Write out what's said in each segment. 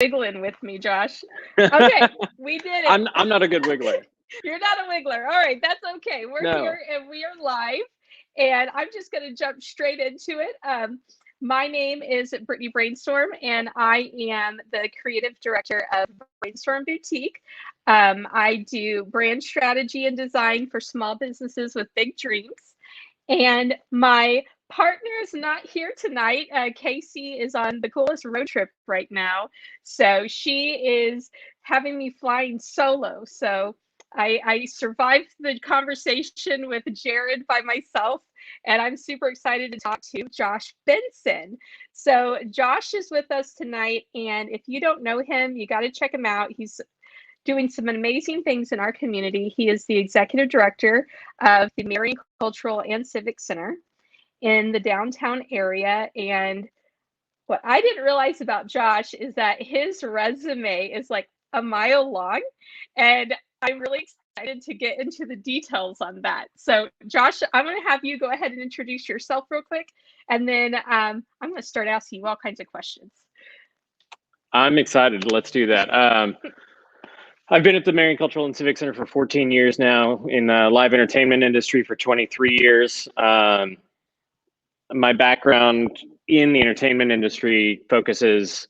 wiggling with me, Josh. Okay, we did it. I'm not a good wiggler. You're not a wiggler. All right, that's okay. We're No. here and we are live, and I'm just going to jump straight into it. My name is Brittany Brainstorm, and I am the creative director of Brainstorm Boutique. I do brand strategy and design for small businesses with big dreams. And my partner is not here tonight. Casey is on the coolest road trip right now. So she is having me flying solo. So I survived the conversation with Jared by myself, and I'm super excited to talk to Josh Benson. So Josh is with us tonight, and if you don't know him, you got to check him out. He's doing some amazing things in our community. He is the executive director of the Marion Cultural and Civic Center in the downtown area. And what I didn't realize about Josh is that his resume is like a mile long, and I'm really excited to get into the details on that. So Josh, I'm going to have you go ahead and introduce yourself real quick, and then I'm going to start asking you all kinds of questions. I'm excited. Let's do that. I've been at the Marion Cultural and Civic Center for 14 years now, in the live entertainment industry for 23 years. My background in the entertainment industry focuses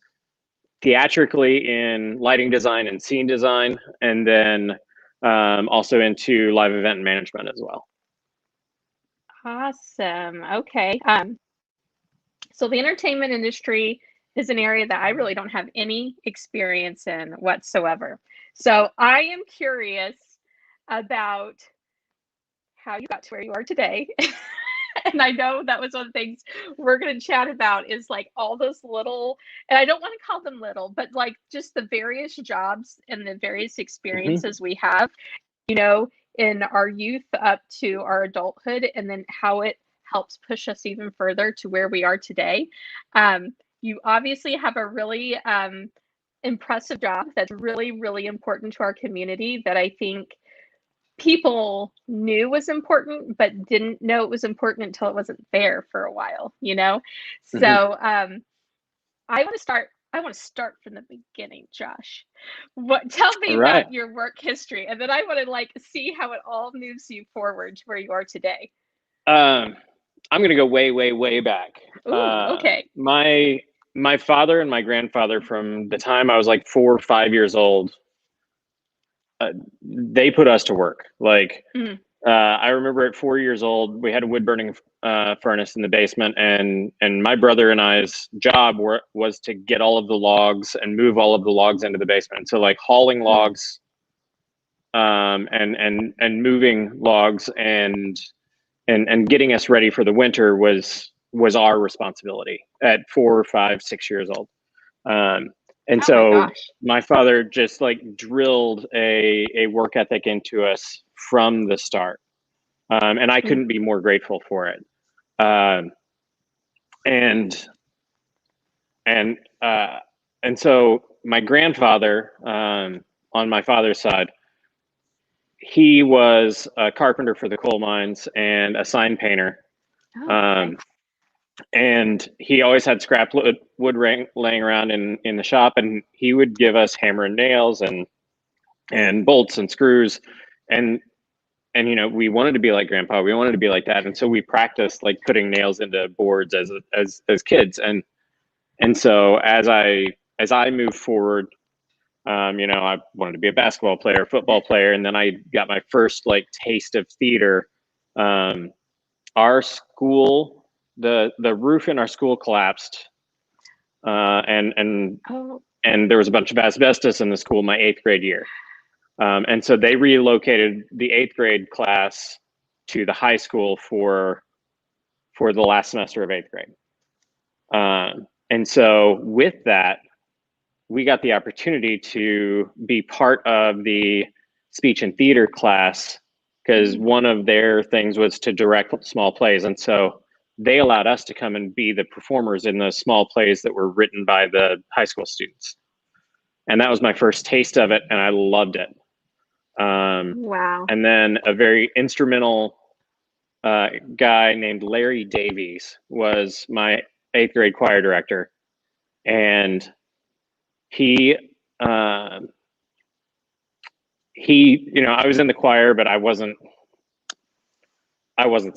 theatrically in lighting design and scene design, and then also into live event management as well. Awesome. Okay. So the entertainment industry is an area that I really don't have any experience in whatsoever. So I am curious about how you got to where you are today. And I know that was one of the things we're going to chat about, is like all those little, and I don't want to call them little, but like just the various jobs and the various experiences we have, you know, in our youth up to our adulthood, and then how it helps push us even further to where we are today. You obviously have a really impressive job that's really, really important to our community, that I think people knew was important, but didn't know it was important until it wasn't there for a while, you know? So I want to start from the beginning, Josh. Tell me about your work history, and then I want to like see how it all moves you forward to where you are today. I'm going to go way, way, way back. Ooh, okay. My father and my grandfather, from the time I was like 4 or 5 years old, they put us to work. Like, I remember at 4 years old, we had a wood burning furnace in the basement, and my brother and I's job was to get all of the logs and move all of the logs into the basement. So like hauling logs, and moving logs and getting us ready for the winter was our responsibility at 4 or 5, 6 years old. And so my father just like drilled a work ethic into us from the start. And I couldn't be more grateful for it. And so my grandfather, on my father's side, he was a carpenter for the coal mines and a sign painter. And he always had scrap wood laying around in the shop, and he would give us hammer and nails and bolts and screws, and you know, we wanted to be like Grandpa, we wanted to be like Dad, and so we practiced like putting nails into boards as kids, and so as I moved forward, you know, I wanted to be a basketball player, football player, and then I got my first like taste of theater. Our school, the roof in our school collapsed, and there was a bunch of asbestos in the school my 8th grade year, and so they relocated the 8th grade class to the high school for the last semester of 8th grade, and so with that, we got the opportunity to be part of the speech and theater class, because one of their things was to direct small plays, and so they allowed us to come and be the performers in the small plays that were written by the high school students. And that was my first taste of it, and I loved it. Wow. And then a very instrumental guy named Larry Davies was my 8th grade choir director. And he, you know, I was in the choir, but I wasn't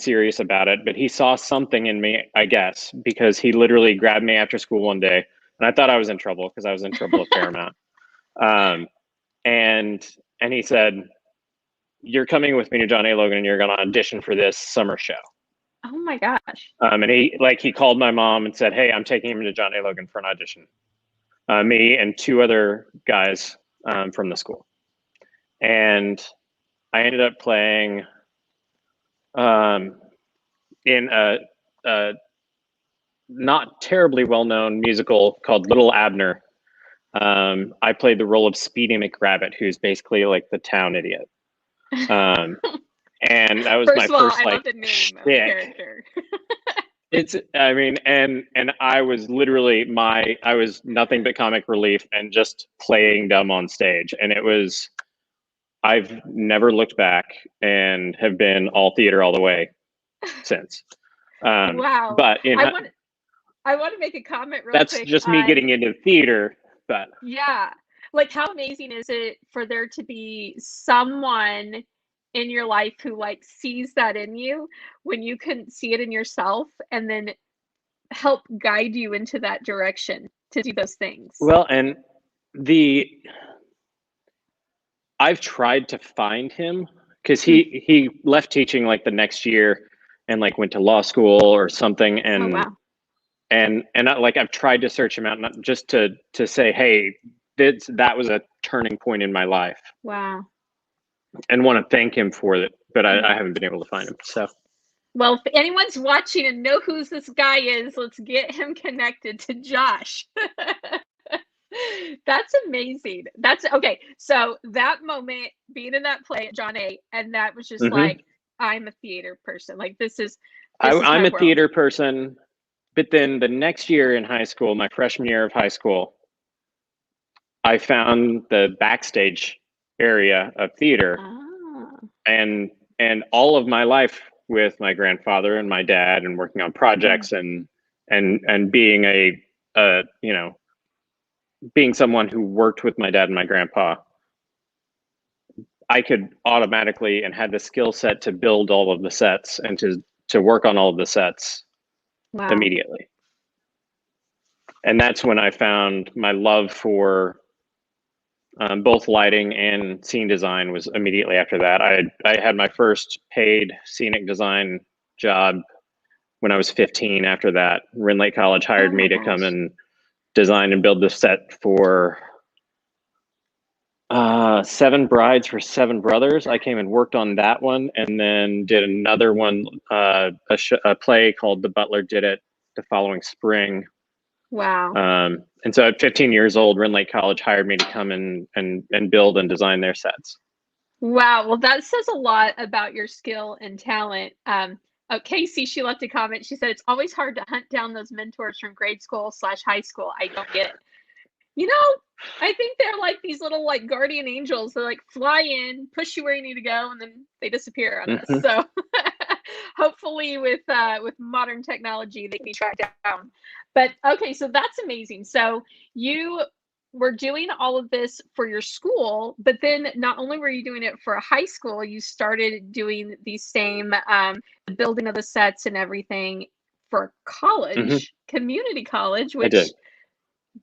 serious about it, but he saw something in me, I guess, because he literally grabbed me after school one day, and I thought I was in trouble because I was in trouble a fair amount. And he said, "You're coming with me to John A. Logan, and you're going to audition for this summer show." Oh my gosh. And he called my mom and said, "Hey, I'm taking him to John A. Logan for an audition." Me and two other guys from the school, and I ended up playing in a not terribly well-known musical called Little Abner. I played the role of Speedy McRabbit, who's basically like the town idiot. And that was First my of all, first I like love the name of the character. It's, I mean, and I was literally I was nothing but comic relief and just playing dumb on stage. And it was, I've never looked back and have been all theater all the way since. Wow. But I want to make a comment real that's quick. just me getting into theater, but yeah, like how amazing is it for there to be someone in your life who like sees that in you when you couldn't see it in yourself, and then help guide you into that direction to do those things. Well, and I've tried to find him because he left teaching like the next year and like went to law school or something. And oh wow. and I've tried to search him out, not just to say, hey, that was a turning point in my life. Wow. And want to thank him for it, but I haven't been able to find him. So, well, if anyone's watching and know who this guy is, let's get him connected to Josh. That's amazing. That's okay. So that moment, being in that play at John A., and that was just like, I'm a theater person. Like I'm a theater person. But then the next year in high school, my freshman year of high school, I found the backstage area of theater. And all of my life with my grandfather and my dad and working on projects and being being someone who worked with my dad and my grandpa, I could automatically and had the skill set to build all of the sets and to work on all of the sets immediately. And that's when I found my love for both lighting and scene design was immediately after that. I had my first paid scenic design job when I was 15. After that, Ren Lake College hired me to come and design and build the set for 7 Brides for 7 Brothers. I came and worked on that one, and then did another one, a play called The Butler Did It the following spring. Wow. And so at 15 years old, Ren Lake College hired me to come and build and design their sets. Wow. Well, that says a lot about your skill and talent. Casey, she left a comment. She said, it's always hard to hunt down those mentors from grade school / high school. I don't get it. You know, I think they're like these little like guardian angels that like fly in, push you where you need to go, and then they disappear on us. So hopefully with modern technology, they can be tracked down. But okay, so that's amazing. So you were doing all of this for your school, but then not only were you doing it for a high school, you started doing the same building of the sets and everything for college, community college, which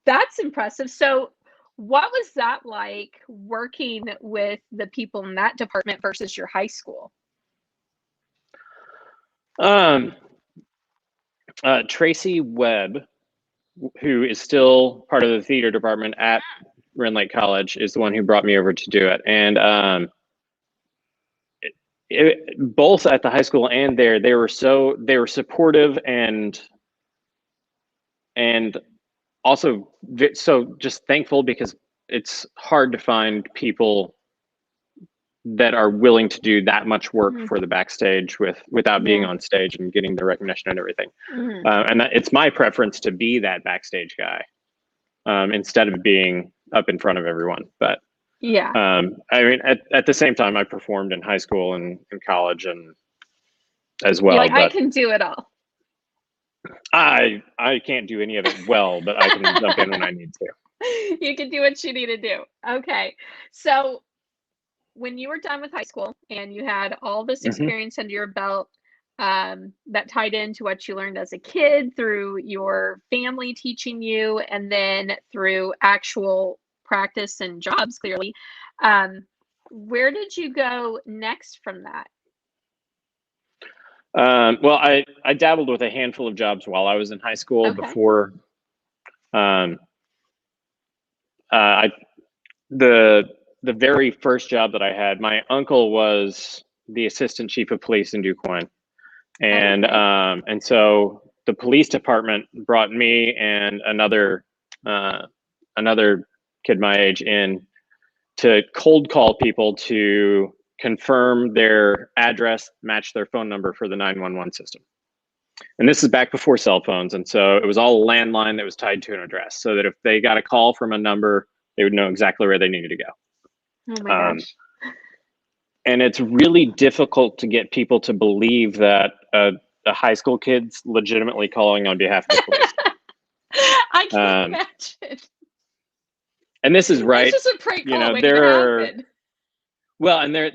that's impressive. So what was that like working with the people in that department versus your high school? Tracy Webb, who is still part of the theater department at Ren Lake College, is the one who brought me over to do it. And both at the high school and there, they were supportive and also so just thankful, because it's hard to find people that are willing to do that much work for the backstage without being on stage and getting the recognition and everything. And it's my preference to be that backstage guy instead of being up in front of everyone. But I mean, at the same time, I performed in high school and in college and as well. Like, I can do it all. I can't do any of it well, but I can jump in when I need to. You can do what you need to do. Okay. So when you were done with high school and you had all this Hmm. experience under your belt, that tied into what you learned as a kid through your family teaching you, and then through actual practice and jobs, clearly, um, where did you go next from that? Well, I dabbled with a handful of jobs while I was in high school Okay. before um, I the the very first job that I had. My uncle was the assistant chief of police in DuQuoin, Okay. and so the police department brought me and uh, another kid my age in to cold call people to confirm their address, match their phone number for the 911 system. And this is back before cell phones. And so it was all a landline that was tied to an address so that if they got a call from a number, they would know exactly where they needed to Oh my go. gosh. And it's really difficult to get people to believe that a high school kid's legitimately calling on behalf of the police. I can Um, imagine. and this is It's right, just a prank you call know, waiting to happen.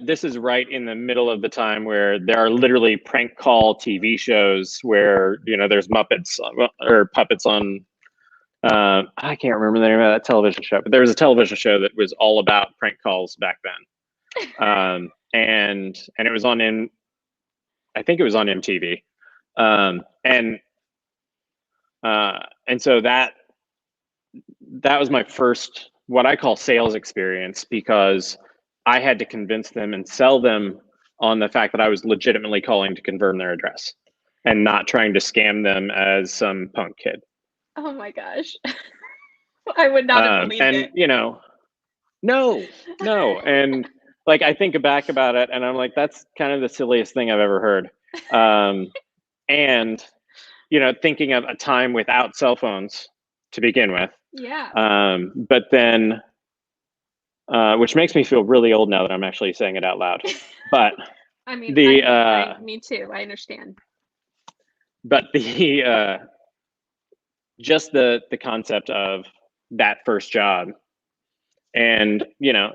this is right in the middle of the time where there are literally prank call TV shows where, you know, there's Muppets or puppets on. I can't remember the name of that television show, but there was a television show that was all about prank calls back then. And it was I think it was on MTV. Um, and and so that was my first what I call sales experience, because I had to convince them and sell them on the fact that I was legitimately calling to confirm their address and not trying to scam them as some punk kid. Oh my gosh. I would not have believed And it. you know, no, no, and like I think back about it, and I'm like, that's kind of the silliest thing I've ever heard. And you know, thinking of a time without cell phones to begin with, Yeah. but then which makes me feel really old now that I'm actually saying it out loud. But I mean, the I me too. I understand. but the just the concept of that first job, and you know,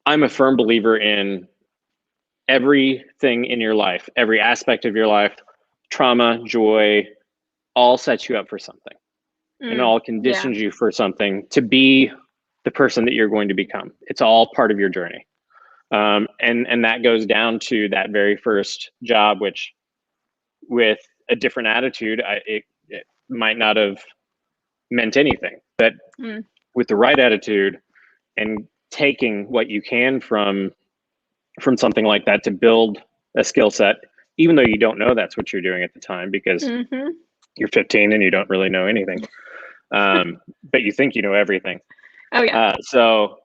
I'm a firm believer in everything in your life, every aspect of your life, trauma, joy, all sets you up for something, and Mm, all yeah. conditions you for something to be the person that you're going to become. It's all part of your journey. And that goes down to that very first job, which with a different attitude, it might not have meant anything. But Mm, with the right attitude and taking what you can from something like that to build a skill set, even though you don't know that's what you're doing at the time because hmm. you're 15 and you don't really know anything, but you think you know everything. Oh yeah. So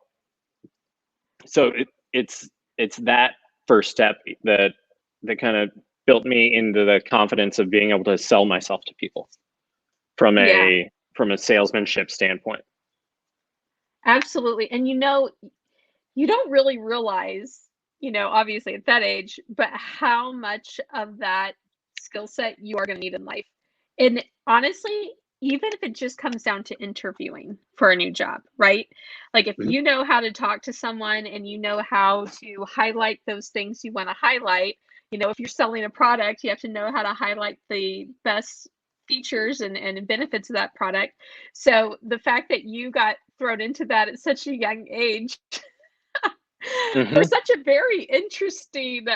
so it's that first step that kind of built me into the confidence of being able to sell myself to people from Yeah. a salesmanship standpoint. Absolutely. And you don't really realize, obviously at that age, but how much of that skill set you are going to need in life. And honestly, even if it just comes down to interviewing for a new job, right? Like if Mhm. you know how to talk to someone and you know how to highlight those things you want to highlight, if you're selling a product, you have to know how to highlight the best features and benefits of that product. So the fact that you got thrown into that at such a young age for Mhm. such a very interesting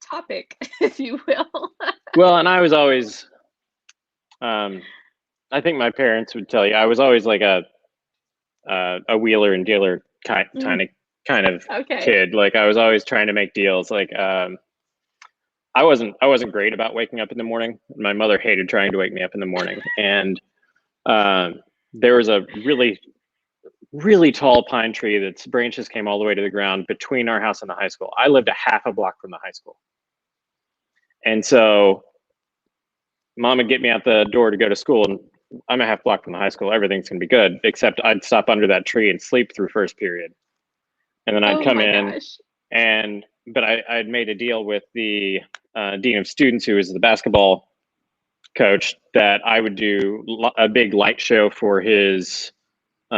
topic, if you will. Well, and I was always, um, I think my parents would tell you, I was always like a wheeler and dealer Mm, kind of okay. kid. Like I was always trying to make deals. Like I wasn't great about waking up in the morning. My mother hated trying to wake me up in the morning, and um, there was a really tall pine tree that's branches came all the way to the ground between our house and the high school. I lived a half a block from the high school, and so mom would get me out the door to go to school, and I'm a half block from the high school. Everything's gonna be good, except I'd stop under that tree and sleep through first period, and then I'd Oh come my in, gosh. but I'd made a deal with the dean of students, who was the basketball coach that I would do a big light show for his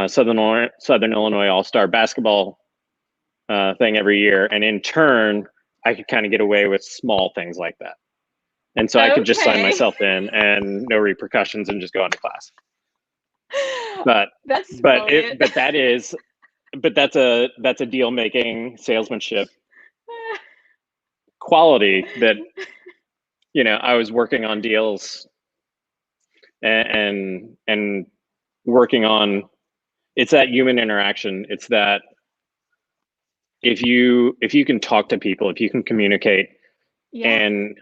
Southern Illinois All-Star basketball thing every year, and in turn, I could kind of get away with small things like that. And so I could just sign myself in and no repercussions and just go on to class. But that's a deal making salesmanship quality that, you know, I was working on deals and working on. It's that human interaction. It's that if you can talk to people, if you can communicate and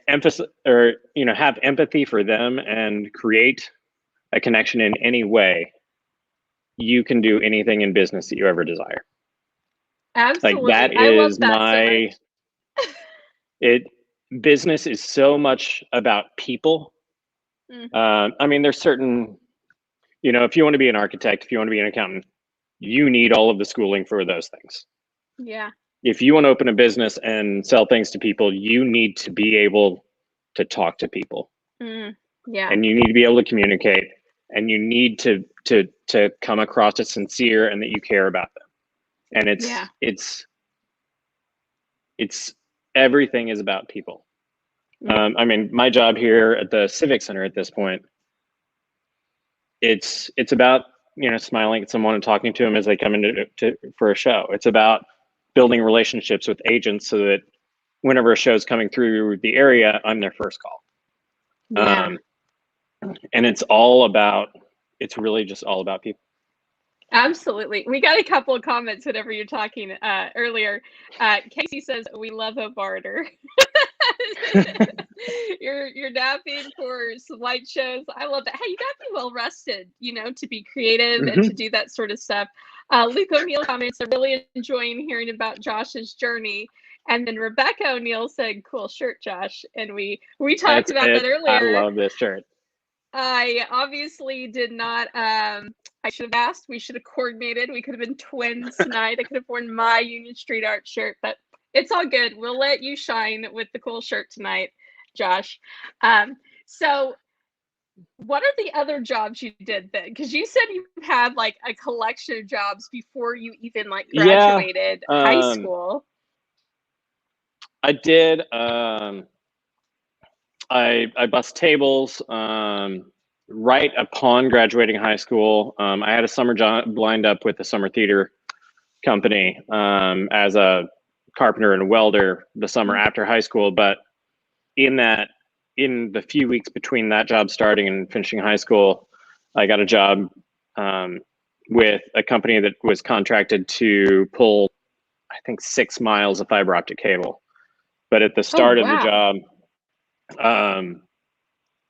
emphasize, or, you know, have empathy for them and create a connection in any way, you can do anything in business that you ever desire. Absolutely. Like that is my business is so much about people. I mean, there's certain, you know, if you want to be an architect, if you want to be an accountant, you need all of the schooling for those things. Yeah. If you want to open a business and sell things to people, you need to be able to talk to people. Yeah. And you need to be able to communicate, and you need to come across as sincere and that you care about them. And it's everything is about people. I mean, my job here at the Civic Center at this point, it's about, you know, smiling at someone and talking to them as they come in for a show. It's about building relationships with agents so that whenever a show's coming through the area, I'm their first call. And it's really just all about people. Absolutely. We got a couple of comments whenever you're talking earlier. Casey says, we love a barter. You're napping for some light shows. I love that. Hey, you got to be well rested, you know, to be creative and to do that sort of stuff. Luke O'Neill comments, I'm really enjoying hearing about Josh's journey. And then Rebecca O'Neill said, cool shirt, Josh. And we talked about that earlier. I love this shirt. I obviously did not. I should have asked. We should have coordinated. We could have been twins tonight. I could have worn my Union Street Art shirt, but it's all good. We'll let you shine with the cool shirt tonight, Josh. So what are the other jobs you did then? Because you said you had like a collection of jobs before you even like graduated high school. I did. I bussed tables right upon graduating high school. I had a summer job lined up with a summer theater company as a carpenter and welder the summer after high school. But in the few weeks between that job starting and finishing high school, I got a job with a company that was contracted to pull, I think, 6 miles of fiber optic cable. But at the start of the job,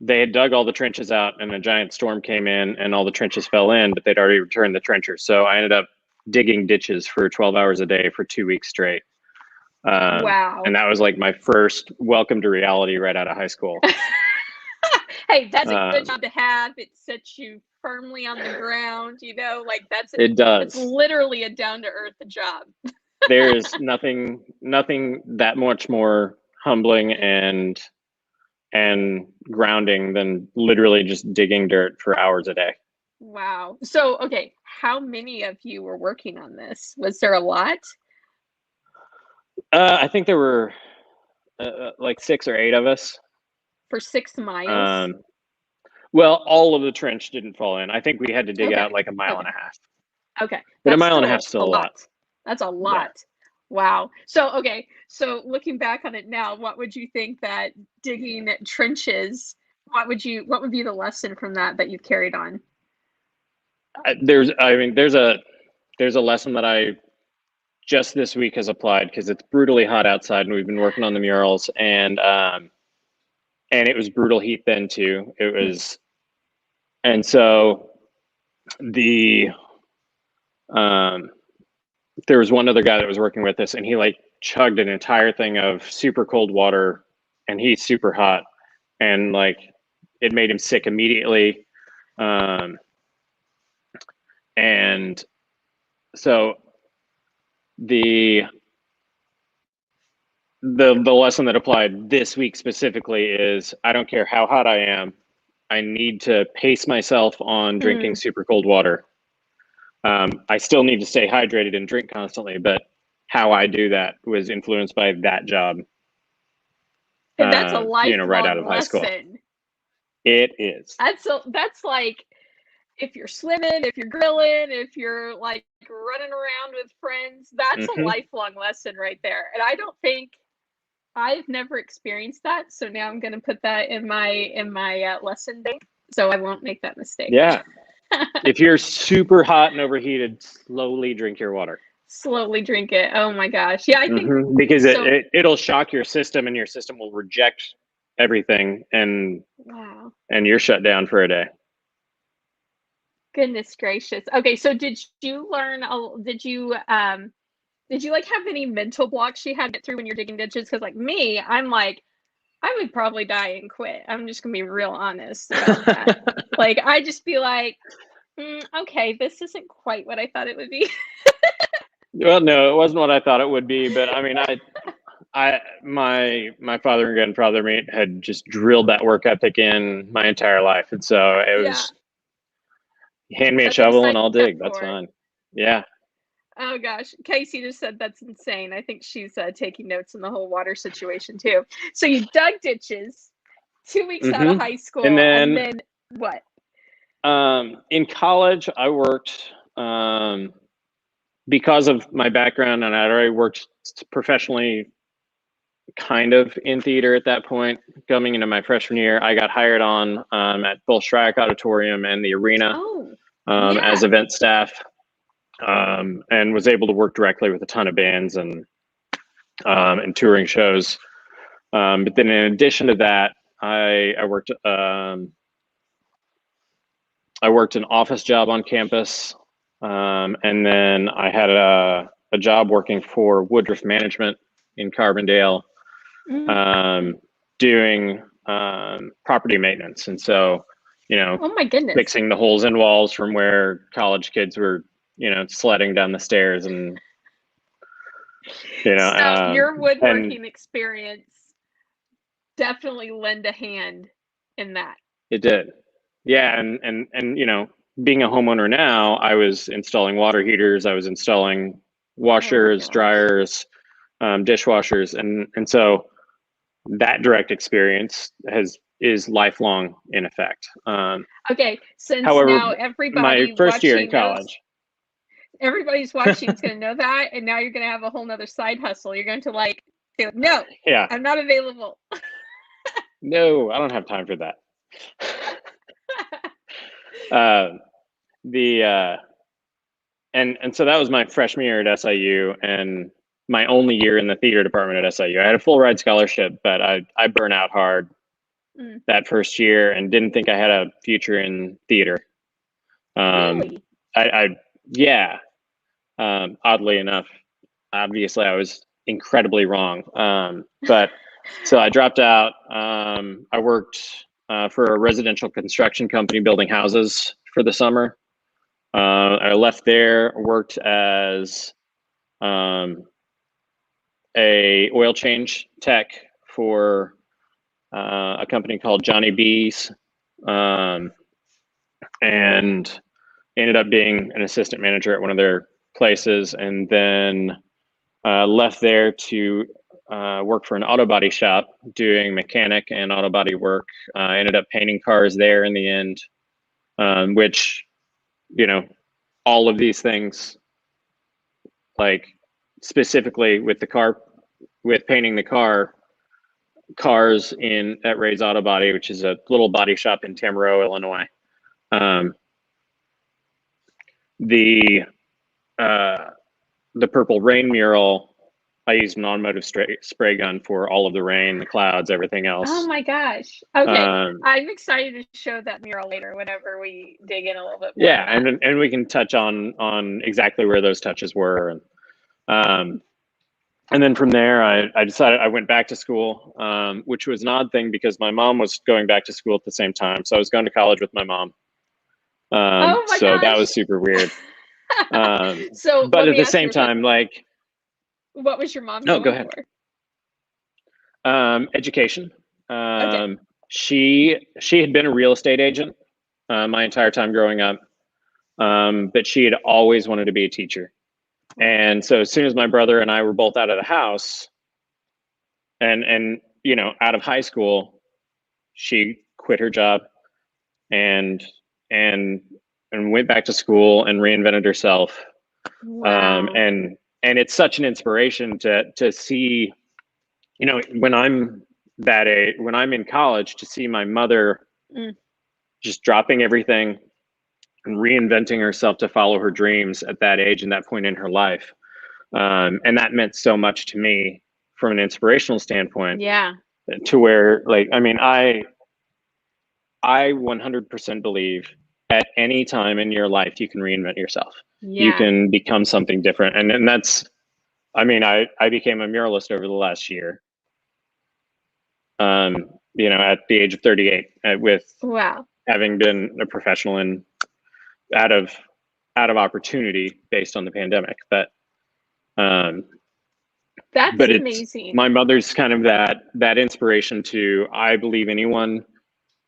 they had dug all the trenches out and a giant storm came in and all the trenches fell in, but they'd already returned the trenchers. So I ended up digging ditches for 12 hours a day for 2 weeks straight. And that was like my first welcome to reality right out of high school. Hey, that's a good job to have. It sets you firmly on the ground, you know, like it does. It's literally a down to earth job. There's nothing that much more humbling and grounding than literally just digging dirt for hours a day. Wow. So, okay, how many of you were working on this? Was there a lot? I think there were like 6 or 8 of us. For 6 miles? Well, all of the trench didn't fall in. I think we had to dig out like a mile and a half. Okay. But a mile and a half is still a lot. That's a lot. Yeah. Wow. So, okay. So looking back on it now, what would you think that digging trenches, what would be the lesson from that you've carried on? There's a lesson that I just this week has applied because it's brutally hot outside and we've been working on the murals and it was brutal heat then too. It was, and so there was one other guy that was working with us and he like chugged an entire thing of super cold water and he's super hot and like it made him sick immediately. And so the the lesson that applied this week specifically is I don't care how hot I am, I need to pace myself on drinking super cold water. I still need to stay hydrated and drink constantly, but how I do that was influenced by that job. And that's a lifelong right out of high school. lesson. It is. That's like if you're swimming, if you're grilling, if you're like running around with friends, that's a lifelong lesson right there. And I don't think I've never experienced that, so now I'm going to put that in my lesson bank, so I won't make that mistake. Yeah. If you're super hot and overheated, slowly drink your water. Slowly drink it. Oh my gosh. Yeah, I think because it'll shock your system, and your system will reject everything, and and you're shut down for a day. Goodness gracious. Okay, so did you learn? Did you like have any mental blocks you had to get through when you're digging ditches? Because like me, I'm like, I would probably die and quit. I'm just gonna be real honest about that. Like I just be like, okay, this isn't quite what I thought it would be. Well, no, it wasn't what I thought it would be, but I mean, my father and grandfather had just drilled that work ethic in my entire life, and so it was hand me a shovel and I'll dig. That's fine. Yeah. Oh gosh, Casey just said that's insane. I think she's taking notes on the whole water situation too. So you dug ditches, 2 weeks out of high school, and then what? In college, I worked. Because of my background, and I'd already worked professionally kind of in theater at that point. Coming into my freshman year, I got hired on at both Shryack Auditorium and the Arena as event staff, and was able to work directly with a ton of bands and touring shows. But then in addition to that, I worked an office job on campus. And then I had a job working for Woodruff Management in Carbondale, doing property maintenance. And so, oh my goodness, fixing the holes in walls from where college kids were, sledding down the stairs, and so your woodworking experience definitely lend a hand in that. It did. Yeah. And being a homeowner now, I was installing water heaters, I was installing washers, dryers, dishwashers, and so that direct experience is lifelong in effect. Okay, since however, now everybody my first year in college, everybody's watching is going to know that, and now you're going to have a whole nother side hustle. You're going to say, no, I'm not available. No, I don't have time for that. And so that was my freshman year at SIU, and my only year in the theater department at SIU. I had a full ride scholarship, but I burnt out hard that first year and didn't think I had a future in theater. Really? Oddly enough, obviously I was incredibly wrong. But so I dropped out. I worked for a residential construction company building houses for the summer. I left there, worked as a oil change tech for a company called Johnny B's, and ended up being an assistant manager at one of their places, and then left there to work for an auto body shop doing mechanic and auto body work. Ended up painting cars there in the end, which, all of these things, like specifically with painting the cars at Ray's Auto Body, which is a little body shop in Tamaroa, Illinois. The Purple Rain mural, I used an automotive spray gun for all of the rain, the clouds, everything else. Oh my gosh. Okay. I'm excited to show that mural later whenever we dig in a little bit more. Yeah, and we can touch on exactly where those touches were. And then from there, I decided I went back to school, which was an odd thing because my mom was going back to school at the same time. So I was going to college with my mom. Oh my so gosh. That was super weird. So, but at the same time, like, what was your mom going go ahead. for? Education. Okay. She had been a real estate agent my entire time growing up, but she had always wanted to be a teacher. And so as soon as my brother and I were both out of the house and out of high school, she quit her job and and went back to school and reinvented herself. Wow. And it's such an inspiration to see, when I'm that age, when I'm in college, to see my mother just dropping everything and reinventing herself to follow her dreams at that age and that point in her life. And that meant so much to me from an inspirational standpoint. Yeah. To where, like, I mean, I 100% believe at any time in your life you can reinvent yourself. You Yeah. can become something different, and that's. I mean, I became a muralist over the last year. At the age of 38, with Wow. having been a professional and out of opportunity based on the pandemic, but That's it's amazing. my mother's kind of that inspiration to, I believe anyone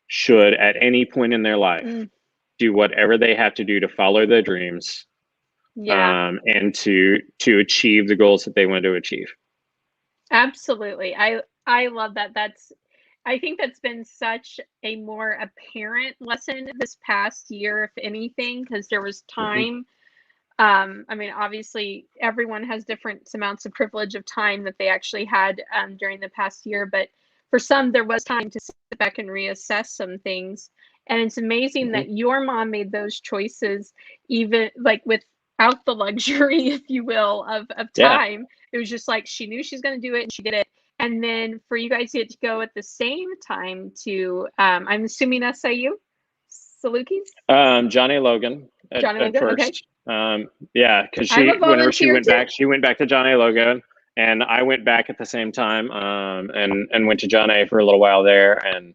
should at any point in their life do whatever they have to do to follow their dreams, and to achieve the goals that they want to achieve. Absolutely. I love that. I think that's been such a more apparent lesson this past year, if anything, because there was time. I mean, obviously, everyone has different amounts of privilege of time that they actually had during the past year, but for some, there was time to sit back and reassess some things. And it's amazing that your mom made those choices, even like without the luxury, if you will, of time. It was just like she knew she's going to do it and she did it. And then for you guys to get to go at the same time to, I'm assuming SIU, Salukis? John A. Logan at first. Okay. Because whenever she went back to John A. Logan, and I went back at the same time, and went to John A. for a little while there, and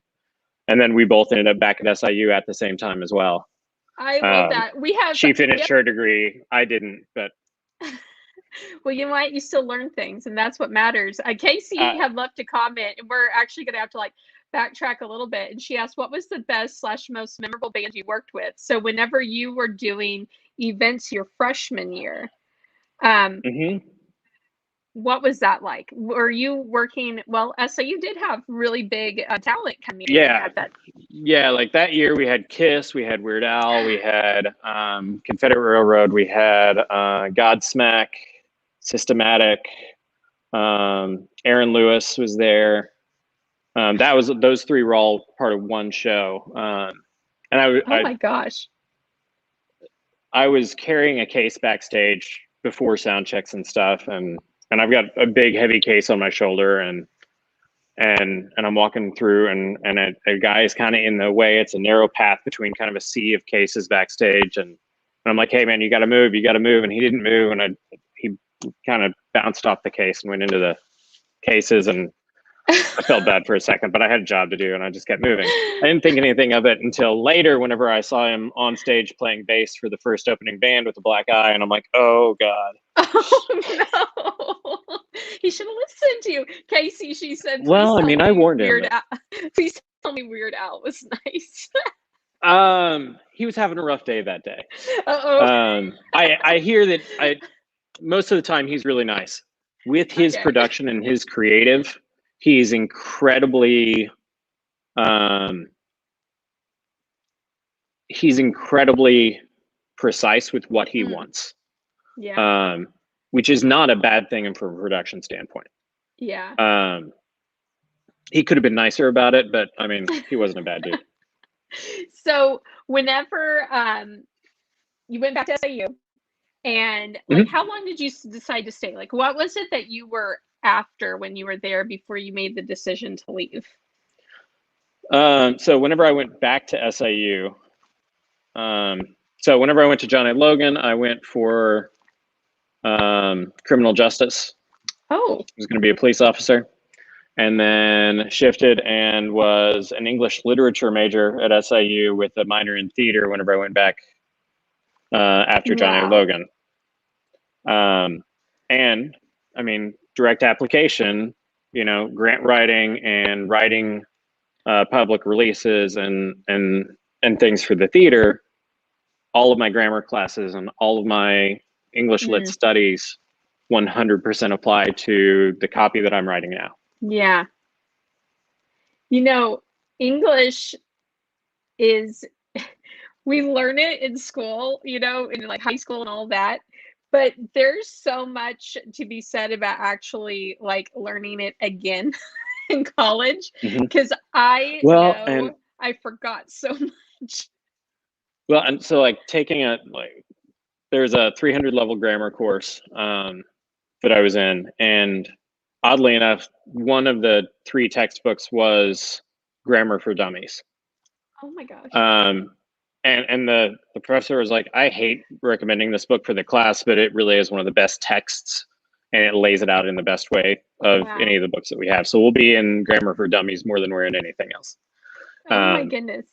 then we both ended up back at SIU at the same time as well. I love that. She finished her degree. I didn't, but. Well, you might, you still learn things, and that's what matters. Casey had left a comment, and we're actually going to have to backtrack a little bit. And she asked, what was the best / most memorable band you worked with? So whenever you were doing events your freshman year, what was that like? Were you working? Well, SIU did have really big talent coming in at that. Yeah, like that year we had Kiss, we had Weird Al, we had Confederate Railroad, we had Godsmack, Systematic, Aaron Lewis was there. Those three were all part of one show. And oh my gosh. I was carrying a case backstage before sound checks and stuff, and I've got a big heavy case on my shoulder, and I'm walking through, and a guy is kind of in the way. It's a narrow path between kind of a sea of cases backstage, and I'm like, hey man, you got to move, and he didn't move, and he kind of bounced off the case and went into the cases, and I felt bad for a second, but I had a job to do, and I just kept moving. I didn't think anything of it until later, whenever I saw him on stage playing bass for the first opening band with a black eye, and I'm like, oh God. Oh no. He should have listened to you. Casey, she said, well, I mean, I warned him. Please tell me Weird Al was nice. He was having a rough day that day. Uh-oh. I hear that most of the time he's really nice. With his production and his creative, he's incredibly precise with what he wants. Yeah. Which is not a bad thing from a production standpoint. Yeah. He could have been nicer about it, but I mean, he wasn't a bad dude. So whenever you went back to SIU, and how long did you decide to stay? Like, what was it that you were after when you were there before you made the decision to leave? So whenever I went back to SIU, so whenever I went to John A. Logan, I went for criminal justice. Oh. I was going to be a police officer, and then shifted and was an English literature major at SIU with a minor in theater whenever I went back after John A. Logan. And I mean, direct application, you know, grant writing and writing public releases and things for the theater, all of my grammar classes and all of my English lit studies 100% apply to the copy that I'm writing now. Yeah. You know, English is, we learn it in school, you know, in like high school and all that, but there's so much to be said about actually like learning it again in college, because I know I forgot so much. Well, and so like taking a, like, there's a 300 level grammar course that I was in, and oddly enough, one of the 3 textbooks was Grammar for Dummies. Oh my gosh. And the professor was like, I hate recommending this book for the class, but it really is one of the best texts, and it lays it out in the best way of any of the books that we have. So we'll be in Grammar for Dummies more than we're in anything else. Oh my goodness.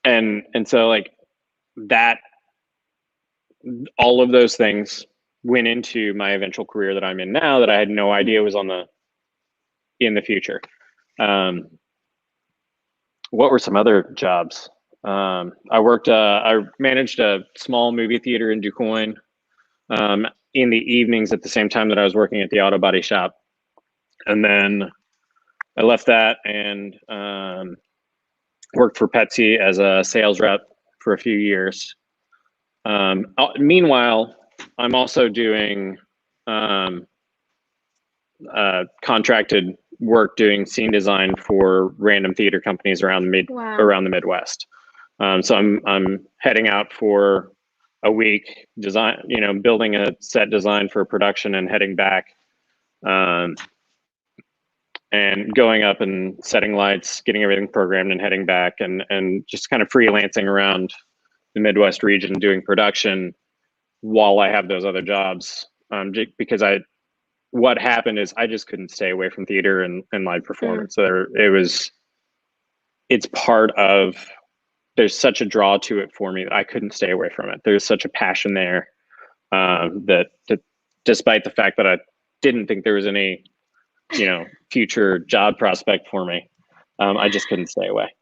And so like that, all of those things went into my eventual career that I'm in now that I had no idea was in the future. What were some other jobs? I managed a small movie theater in DuQuoin in the evenings at the same time that I was working at the auto body shop. And then I left that and worked for Pepsi as a sales rep for a few years. Meanwhile, I'm also doing contracted work doing scene design for random theater companies around the Midwest. So I'm heading out for a week, design, you know, building a set design for production and heading back, and going up and setting lights, getting everything programmed and heading back, and just kind of freelancing around the Midwest region doing production while I have those other jobs. Because what happened is I just couldn't stay away from theater and live performance. So it's part of, there's such a draw to it for me that I couldn't stay away from it. There's such a passion there that despite the fact that I didn't think there was any, you know, future job prospect for me, I just couldn't stay away.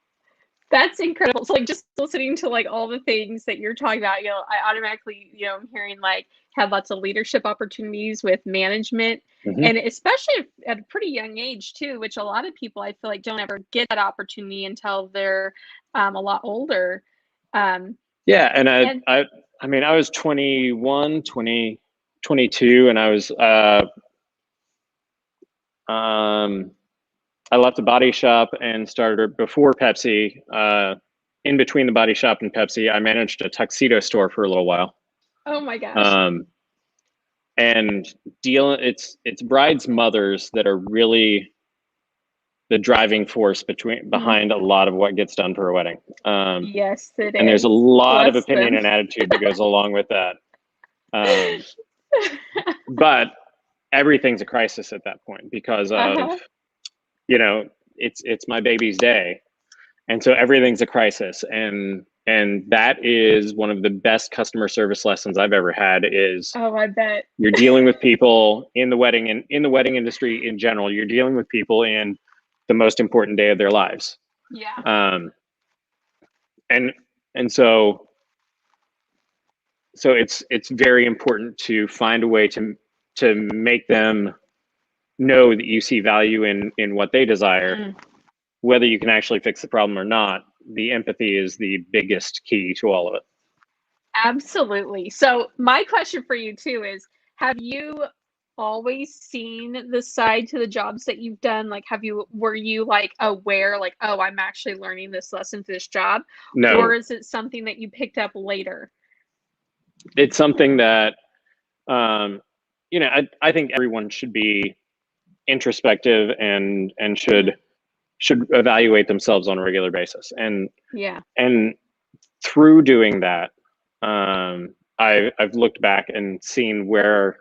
That's incredible. So like just listening to like all the things that you're talking about, you know, I automatically, you know, I'm hearing like had lots of leadership opportunities with management, and especially at a pretty young age too, which a lot of people I feel like don't ever get that opportunity until they're a lot older. Yeah, and I mean, I was 21, 22, and I was I left the body shop and started before Pepsi. In between the body shop and Pepsi, I managed a tuxedo store for a little while. Oh my gosh. And it's brides' mothers that are really the driving force behind a lot of what gets done for a wedding. Yes, it is. And there's a lot of opinion and attitude that goes along with that. But everything's a crisis at that point because of, you know, it's my baby's day, and so everything's a crisis, and that is one of the best customer service lessons I've ever had. Is I bet you're dealing with people in the wedding and in the wedding industry in general. You're dealing with people in the most important day of their lives. Yeah. And so it's very important to find a way to make them know that you see value in what they desire, whether you can actually fix the problem or not. The empathy is the biggest key to all of it. Absolutely. So my question for you too is, have you always seen the side to the jobs that you've done? Like, were you like aware, like, oh, I'm actually learning this lesson for this job? No. Or is it something that you picked up later? It's something that, you know, I think everyone should be introspective and should evaluate themselves on a regular basis. And through doing that, I've looked back and seen where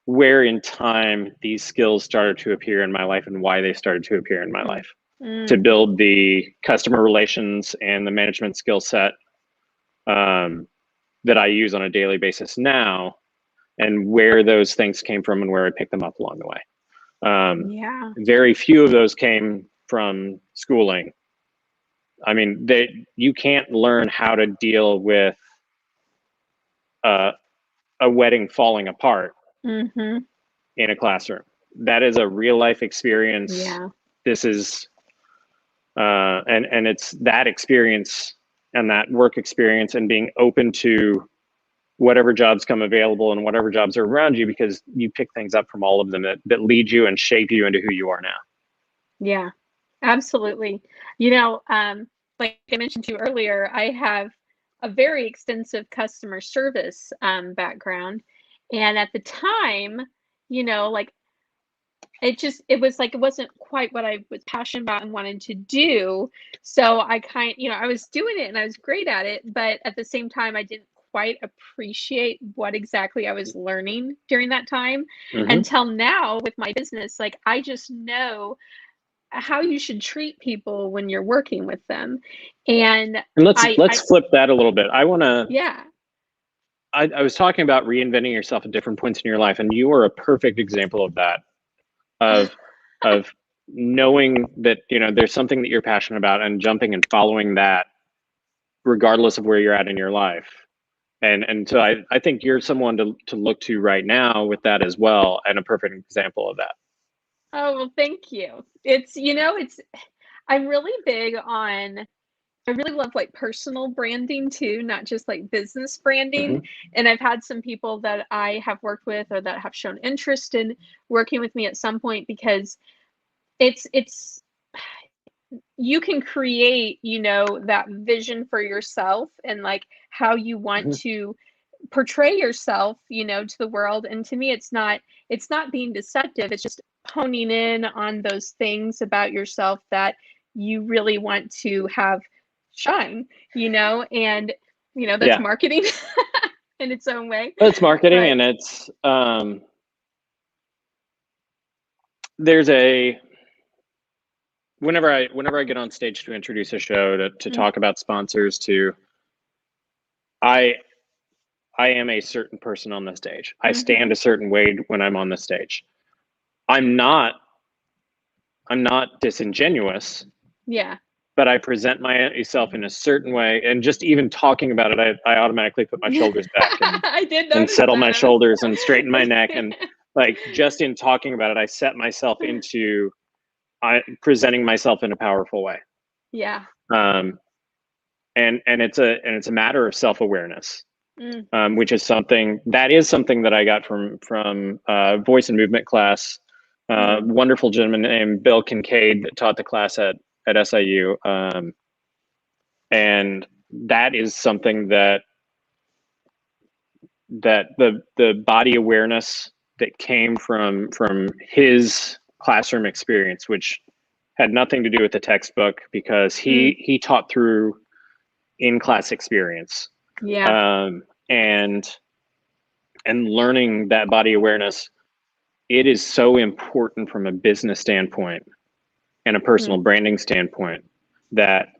in time these skills started to appear in my life and why they started to appear in my life to build the customer relations and the management skill set that I use on a daily basis now, and where those things came from and where I picked them up along the way. Yeah. Very few of those came from schooling. I mean, you can't learn how to deal with a wedding falling apart Mm-hmm. in a classroom. That is a real life experience. Yeah. This is, and it's that experience and that work experience and being open to whatever jobs come available and whatever jobs are around you, because you pick things up from all of them that lead you and shape you into who you are now. Yeah, absolutely. You know, like I mentioned to you earlier, I have a very extensive customer service background. And at the time, you know, like it was like it wasn't quite what I was passionate about and wanted to do. So I was doing it and I was great at it, but at the same time I didn't quite appreciate what exactly I was learning during that time until now with my business. Like I just know how you should treat people when you're working with them. And let's flip that a little bit. Yeah. I was talking about reinventing yourself at different points in your life, and you are a perfect example of that. Of knowing that, you know, there's something that you're passionate about and jumping and following that regardless of where you're at in your life. And so I think you're someone to look to right now with that as well, and a perfect example of that. Oh, well, thank you. I'm really big on, I really love like personal branding too, not just like business branding. And I've had some people that I have worked with or that have shown interest in working with me at some point, because it's you can create, that vision for yourself and like how you want to portray yourself, to the world. And to me, it's not being deceptive. It's just honing in on those things about yourself that you really want to have shine, and that's Yeah. marketing in its own way. Well, it's marketing, But and it's there's a whenever I get on stage to introduce a show, to talk about sponsors, I am a certain person on the stage. I stand a certain way when I'm on the stage. I'm not disingenuous, yeah. but I present myself in a certain way. And just even talking about it, I automatically put my shoulders back and, I did and notice settle my that. shoulders and straighten my neck. And like, just in talking about it, I set myself into presenting myself in a powerful way. Yeah. And it's a matter of self-awareness. Which is something that I got from voice and movement class. Wonderful gentleman named Bill Kincaid that taught the class at SIU. And that is something that the body awareness that came from his classroom experience, which had nothing to do with the textbook, because he taught through in-class experience. Yeah. And learning that body awareness, it is so important from a business standpoint and a personal branding standpoint, that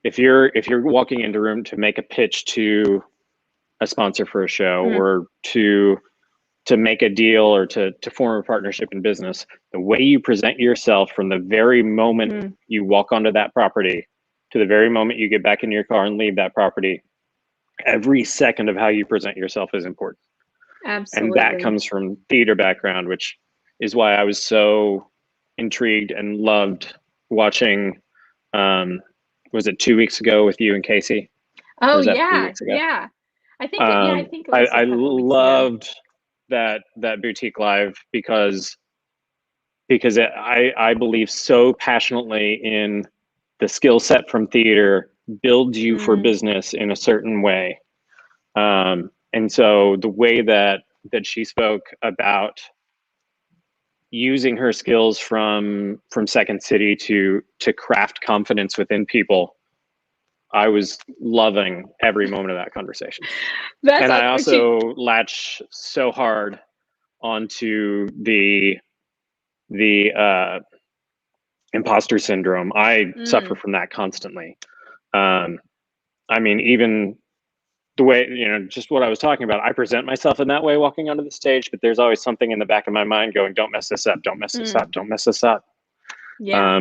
if you're walking into a room to make a pitch to a sponsor for a show, or to make a deal, or to form a partnership in business, the way you present yourself from the very moment you walk onto that property to the very moment you get back in your car and leave that property, every second of how you present yourself is important. Absolutely. And that comes from theater background, which is why I was so intrigued and loved watching, was it 2 weeks ago with you and Casey? Oh, was that 3 yeah. weeks ago? Yeah. I think it was I a couple weeks ago. loved that boutique live, because I believe so passionately in the skill set from theater builds you for business in a certain way. And so the way that she spoke about using her skills from Second City to craft confidence within people, I was loving every moment of that conversation. And I also latch so hard onto the imposter syndrome. I suffer from that constantly. I mean, the way, just what I was talking about, I present myself in that way walking onto the stage, but there's always something in the back of my mind going, don't mess this up, don't mess this up, don't mess this up. Yeah.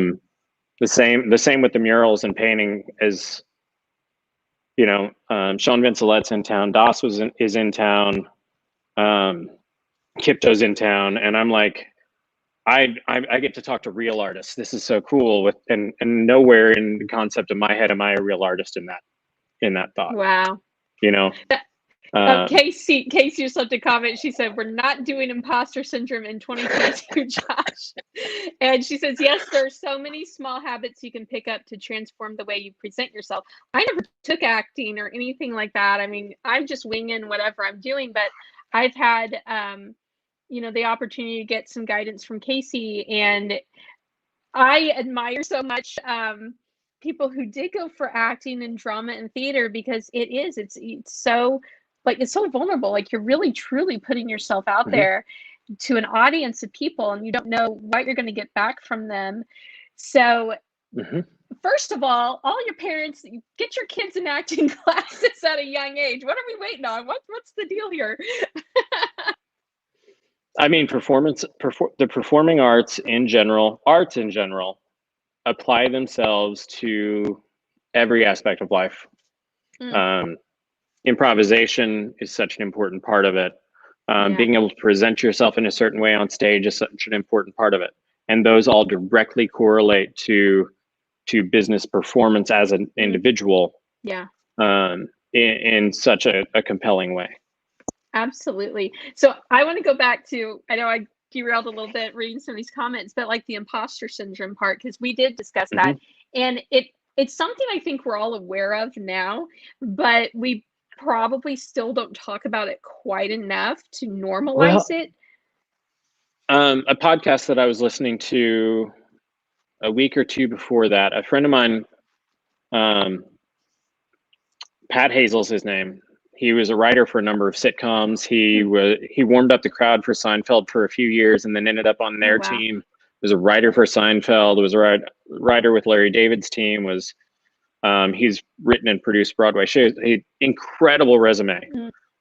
The same with the murals and painting as, Sean Vincelet's in town, Doss is in town, Kipto's in town, and I'm like, I get to talk to real artists. This is so cool. And nowhere in the concept of my head am I a real artist in that thought. Wow. Casey just left a comment. She said, we're not doing imposter syndrome in 2022, Josh. And she says, yes, there are so many small habits you can pick up to transform the way you present yourself. I never took acting or anything like that. I mean, I'm just winging whatever I'm doing, but I've had, the opportunity to get some guidance from Casey, and I admire so much people who did go for acting and drama and theater, because it's so vulnerable. Like, you're really truly putting yourself out there to an audience of people, and you don't know what you're going to get back from them. So first of all your parents, get your kids in acting classes at a young age. What are we waiting on? What's the deal here? I mean, the performing arts in general, apply themselves to every aspect of life. Improvisation is such an important part of it. Being able to present yourself in a certain way on stage is such an important part of it. And those all directly correlate to business performance as an individual. In such a compelling way. Absolutely. So I want to go back to, I know I derailed a little bit reading some of these comments, but like the imposter syndrome part, because we did discuss that. And it's something I think we're all aware of now, but we probably still don't talk about it quite enough to normalize it. A podcast that I was listening to a week or two before that, a friend of mine, Pat Hazel's his name. He was a writer for a number of sitcoms. He warmed up the crowd for Seinfeld for a few years, and then ended up on their team. Was a writer for Seinfeld. Was a writer with Larry David's team. He's written and produced Broadway shows. Incredible resume.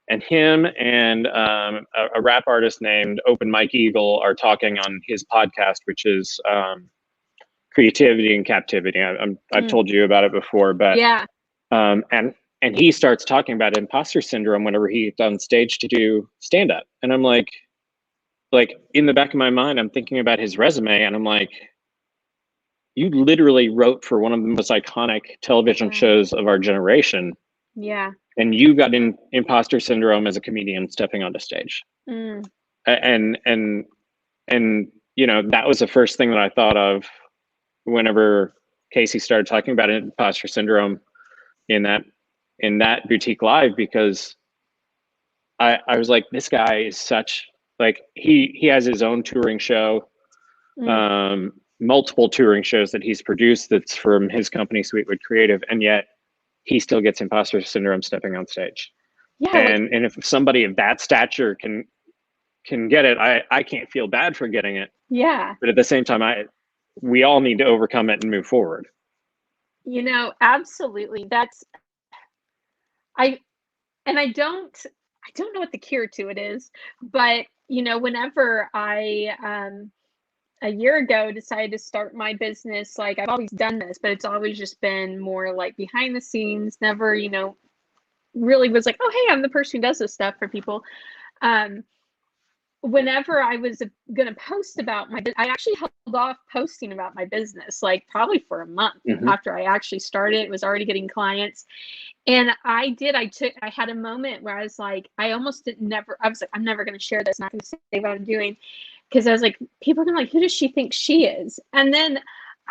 And him and a rap artist named Open Mike Eagle are talking on his podcast, which is Creativity and Captivity. I've told you about it before, but and he starts talking about imposter syndrome whenever he's on stage to do stand-up. And I'm like in the back of my mind, I'm thinking about his resume, and I'm like, you literally wrote for one of the most iconic television shows of our generation. Yeah. And you got imposter syndrome as a comedian stepping onto stage. And that was the first thing that I thought of whenever Casey started talking about imposter syndrome in that boutique live, because I was like, this guy is such, like, he has his own touring show, multiple touring shows that he's produced that's from his company Sweetwood Creative, and yet he still gets imposter syndrome stepping on stage. And if somebody of that stature can get it, I can't feel bad for getting it. But at the same time, we all need to overcome it and move forward. Absolutely. I don't know what the cure to it is, but whenever I a year ago decided to start my business, like, I've always done this, but it's always just been more like behind the scenes, never really was like, oh hey, I'm the person who does this stuff for people. Whenever I was going to post about I actually held off posting about my business, like probably for a month after I actually started. It was already getting clients. And I had a moment where I was like, I was like, I'm never going to share this. I'm not going to say what I'm doing. Because I was like, people are going to like, who does she think she is? And then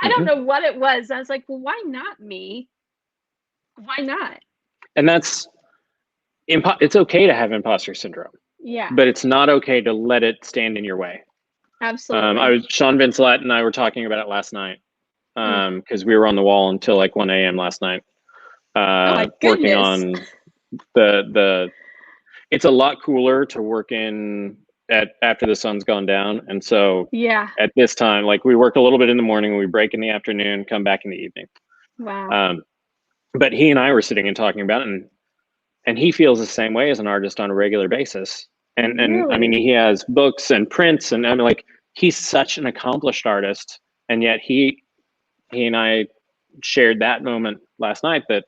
I don't know what it was. I was like, well, why not me? Why not? And it's okay to have imposter syndrome. Yeah. But it's not okay to let it stand in your way. Absolutely. Sean Vincelet and I were talking about it last night, because we were on the wall until like 1 a.m. last night, working on it's a lot cooler to work after the sun's gone down. And so at this time, like, we work a little bit in the morning, we break in the afternoon, come back in the evening. Wow. But he and I were sitting and talking about it, and he feels the same way as an artist on a regular basis. And I mean, Really? he has books and prints, and I mean, like, he's such an accomplished artist, and yet he and I shared that moment last night, that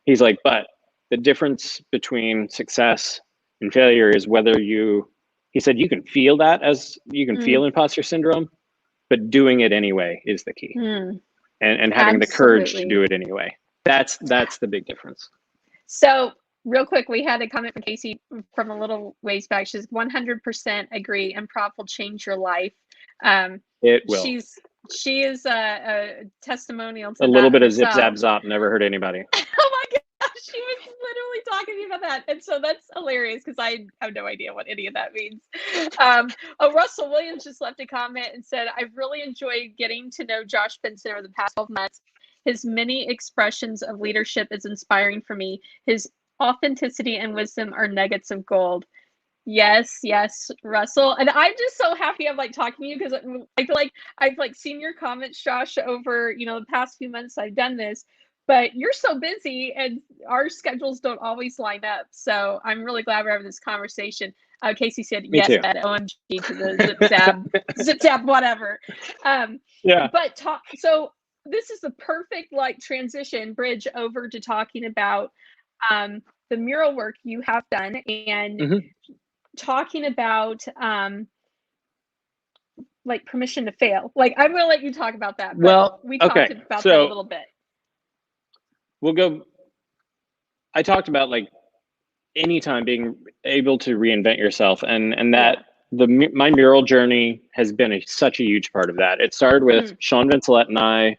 he's like, but the difference between success and failure is whether he said, you can feel that, as you can feel imposter syndrome, but doing it anyway is the key. And having the courage to do it anyway. That's the big difference. So real quick, we had a comment from Casey from a little ways back. She's 100% agree, improv will change your life. It will. She is a testimonial to a little bit herself. Of zip zap zop, never hurt anybody. Oh my gosh, she was literally talking to me about that. And so that's hilarious, because I have no idea what any of that means. Russell Williams just left a comment and said, I've really enjoyed getting to know Josh Benson over the past 12 months. His many expressions of leadership is inspiring for me. His authenticity and wisdom are nuggets of gold. Yes, Russell. And I'm just so happy I'm like talking to you, because I feel like I've like seen your comments, Josh, over, the past few months I've done this, but you're so busy and our schedules don't always line up. So I'm really glad we're having this conversation. Casey said, Me too. Bet, OMG to the zip zap, whatever. Yeah. But so this is the perfect like transition bridge over to talking about the mural work you have done, and talking about like permission to fail. Like, I'm gonna let you talk about that. But well, we talked about that a little bit. I talked about like anytime being able to reinvent yourself, and that my mural journey has been such a huge part of that. It started with Sean Vincelette and I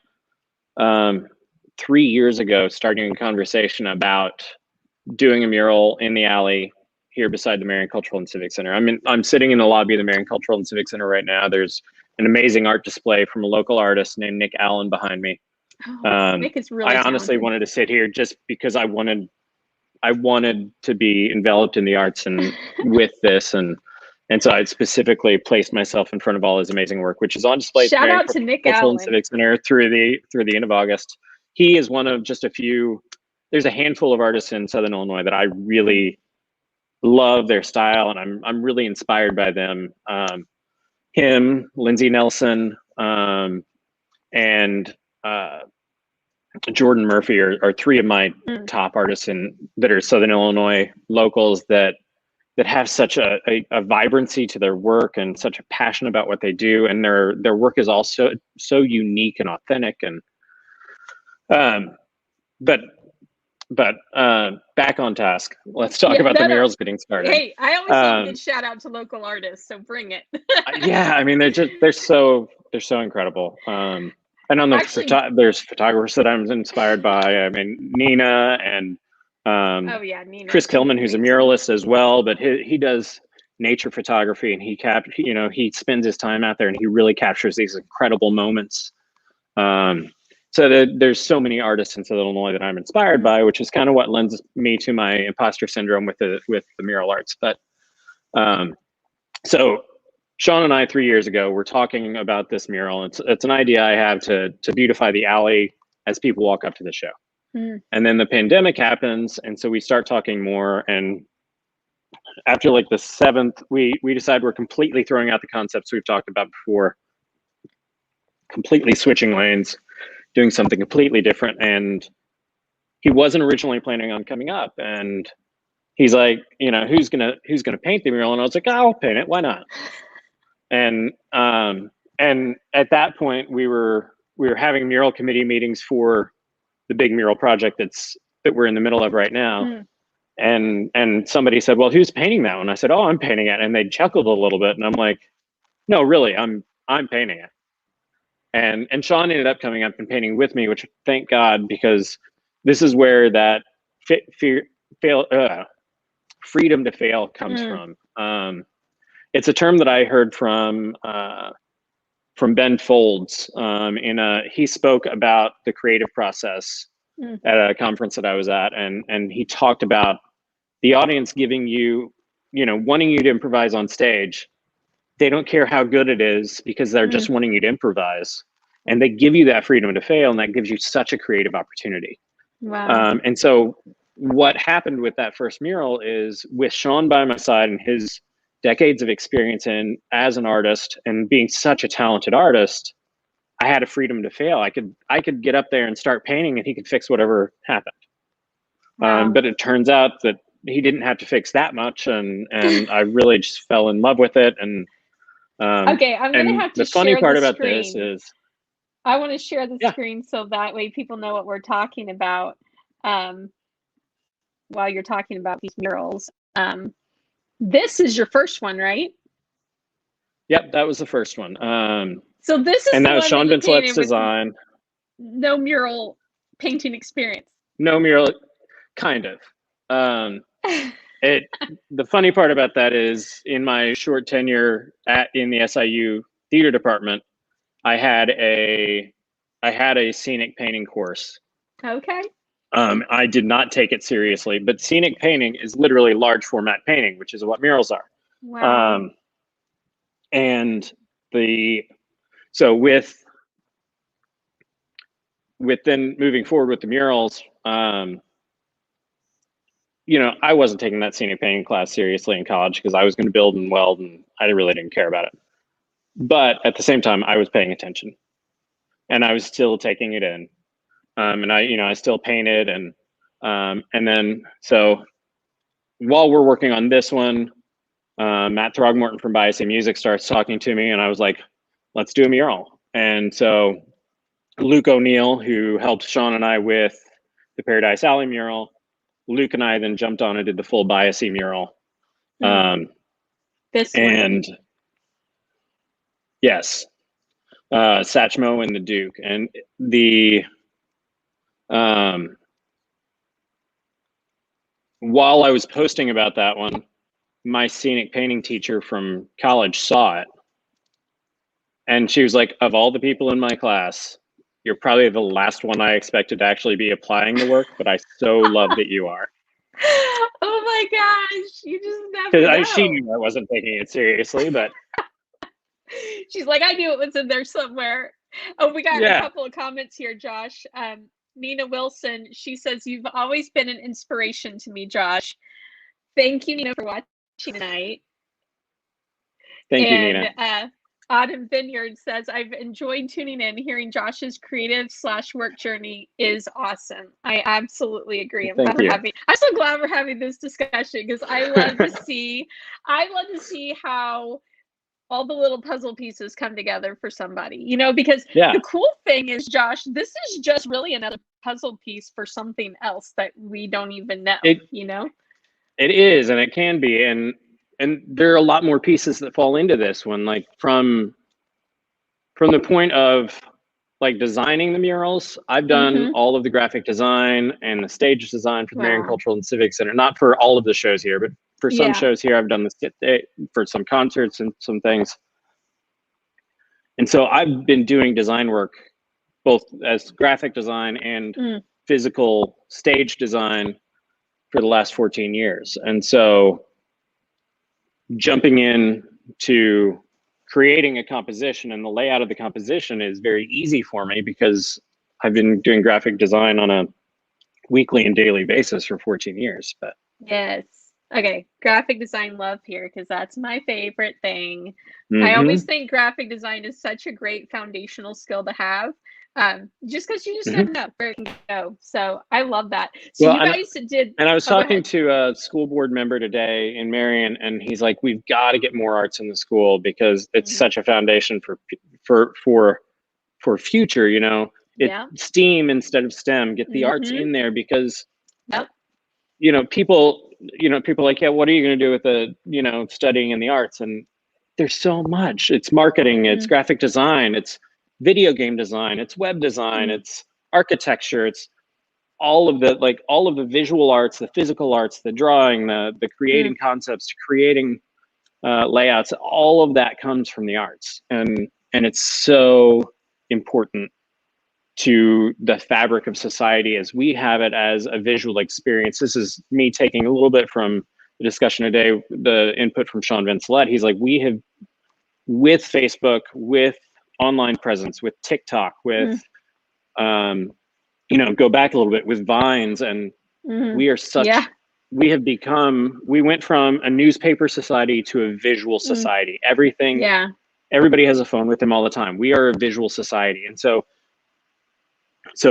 3 years ago, starting a conversation about doing a mural in the alley here beside the Marion Cultural and Civic Center. I'm sitting in the lobby of the Marion Cultural and Civic Center right now. There's an amazing art display from a local artist named Nick Allen behind me. Nick is really I honestly wanted to sit here just because I wanted to be enveloped in the arts and with this, and so I specifically placed myself in front of all his amazing work, which is on display. Shout out to Nick Allen. Civic Center through the end of August. He is one of just a few. There's a handful of artists in Southern Illinois that I really love their style, and I'm really inspired by them. Him, Lindsay Nelson, and Jordan Murphy are three of my top artists that are Southern Illinois locals that have such a vibrancy to their work and such a passion about what they do, and their work is also so unique and authentic. And but back on task. Let's talk about the murals getting started. Hey, I always love a good shout out to local artists, so bring it. Yeah, I mean they're so incredible. And on the there's photographers that I'm inspired by. I mean, Nina and Nina. Chris Kilman, who's a muralist as well, but he does nature photography, and he spends his time out there and he really captures these incredible moments. So there's so many artists in Southern Illinois that I'm inspired by, which is kind of what lends me to my imposter syndrome with the mural arts. But so Sean and I 3 years ago were talking about this mural. It's an idea I have to beautify the alley as people walk up to the show. And then the pandemic happens, and so we start talking more. And after like the seventh, we decide we're completely throwing out the concepts we've talked about before, completely switching lanes, doing something completely different. And he wasn't originally planning on coming up, and he's like, who's gonna paint the mural? And I was like, I'll paint it. Why not? And at that point we were having mural committee meetings for the big mural project that we're in the middle of right now. And somebody said, well, who's painting that one? I said, oh, I'm painting it. And they chuckled a little bit, and I'm like, no, really, I'm painting it. And Sean ended up coming up and painting with me, which thank God, because this is where that freedom to fail comes from. It's a term that I heard from Ben Folds. He spoke about the creative process at a conference that I was at, and he talked about the audience giving you, wanting you to improvise on stage. They don't care how good it is, because they're just wanting you to improvise, and they give you that freedom to fail, and that gives you such a creative opportunity. Wow. And so what happened with that first mural is, with Sean by my side and his decades of experience in as an artist and being such a talented artist, I had a freedom to fail. I could get up there and start painting and he could fix whatever happened. Wow. But it turns out that he didn't have to fix that much, and I really just fell in love with it. And okay, I'm gonna have to the funny share part the about screen. this is, I want to share the yeah, screen so that way people know what we're talking about while you're talking about these murals. This is your first one, right? yep, that was the first one. So this is and the that was one Sean that you Vincelet's painted with design. no mural painting experience. No mural, kind of. The funny part about that is, in my short tenure in the SIU theater department, I had a scenic painting course. Okay. I did not take it seriously, but scenic painting is literally large format painting, which is what murals are. Wow. And so with then moving forward with the murals, you know, I wasn't taking that scenic painting class seriously in college because I was going to build and weld, and I really didn't care about it. But at the same time, I was paying attention, and I was still taking it in. And I still painted, and then so while we're working on this one, Matt Throgmorton from Biassy Music starts talking to me, and I was like, let's do a mural. And so Luke O'Neill, who helped Sean and I with the Paradise Alley mural, Luke and I then jumped on and did the full Biassy mural. This one. And yes, Satchmo and the Duke. And while I was posting about that one, my scenic painting teacher from college saw it. And she was like, of all the people in my class, you're probably the last one I expected to actually be applying the work, but I so love that you are. Oh my gosh, you just never know. She knew I wasn't taking it seriously, but she's like, I knew it was in there somewhere. Oh, we got a couple of comments here, Josh. Nina Wilson, she says, you've always been an inspiration to me, Josh. Thank you, Nina, for watching tonight. Thank you, Nina. Autumn Vineyard says, I've enjoyed tuning in. Hearing Josh's creative/work journey is awesome. I absolutely agree. I'm so glad we're having this discussion, because I love to see how all the little puzzle pieces come together for somebody, you know, because the cool thing is, Josh, this is just really another puzzle piece for something else that we don't even know, you know? It is, and it can be. And there are a lot more pieces that fall into this one, like from the point of like designing the murals. I've done all of the graphic design and the stage design for the Marion Cultural and Civic Center, not for all of the shows here, but for some shows here. I've done for some concerts and some things. And so I've been doing design work, both as graphic design and physical stage design, for the last 14 years. And so jumping in to creating a composition and the layout of the composition is very easy for me, because I've been doing graphic design on a weekly and daily basis for 14 years. But yes. Okay, graphic design love here, because that's my favorite thing. I always think graphic design is such a great foundational skill to have, just because you just never know where it can go. So I love that. So you guys did. And I was talking to a school board member today in Marion, and he's like, we've got to get more arts in the school, because it's such a foundation for future, you know. STEAM instead of STEM. Get the arts in there, because you know, people like, yeah, what are you going to do with the, you know, studying in the arts? And there's so much. It's marketing, it's graphic design, it's video game design, it's web design, it's architecture, it's all of the visual arts, the physical arts, the drawing, the creating concepts, creating layouts. All of that comes from the arts, and it's so important to the fabric of society as we have it as a visual experience. This is me taking a little bit from the discussion today, the input from Sean Vincelet. He's like, we have, with Facebook, with online presence, with TikTok, with, you know, go back a little bit with Vines, and Mhm. We are Yeah. such, we went from a newspaper society to a visual Mm. society. Everything, Yeah. everybody has a phone with them all the time. We are a visual society. And so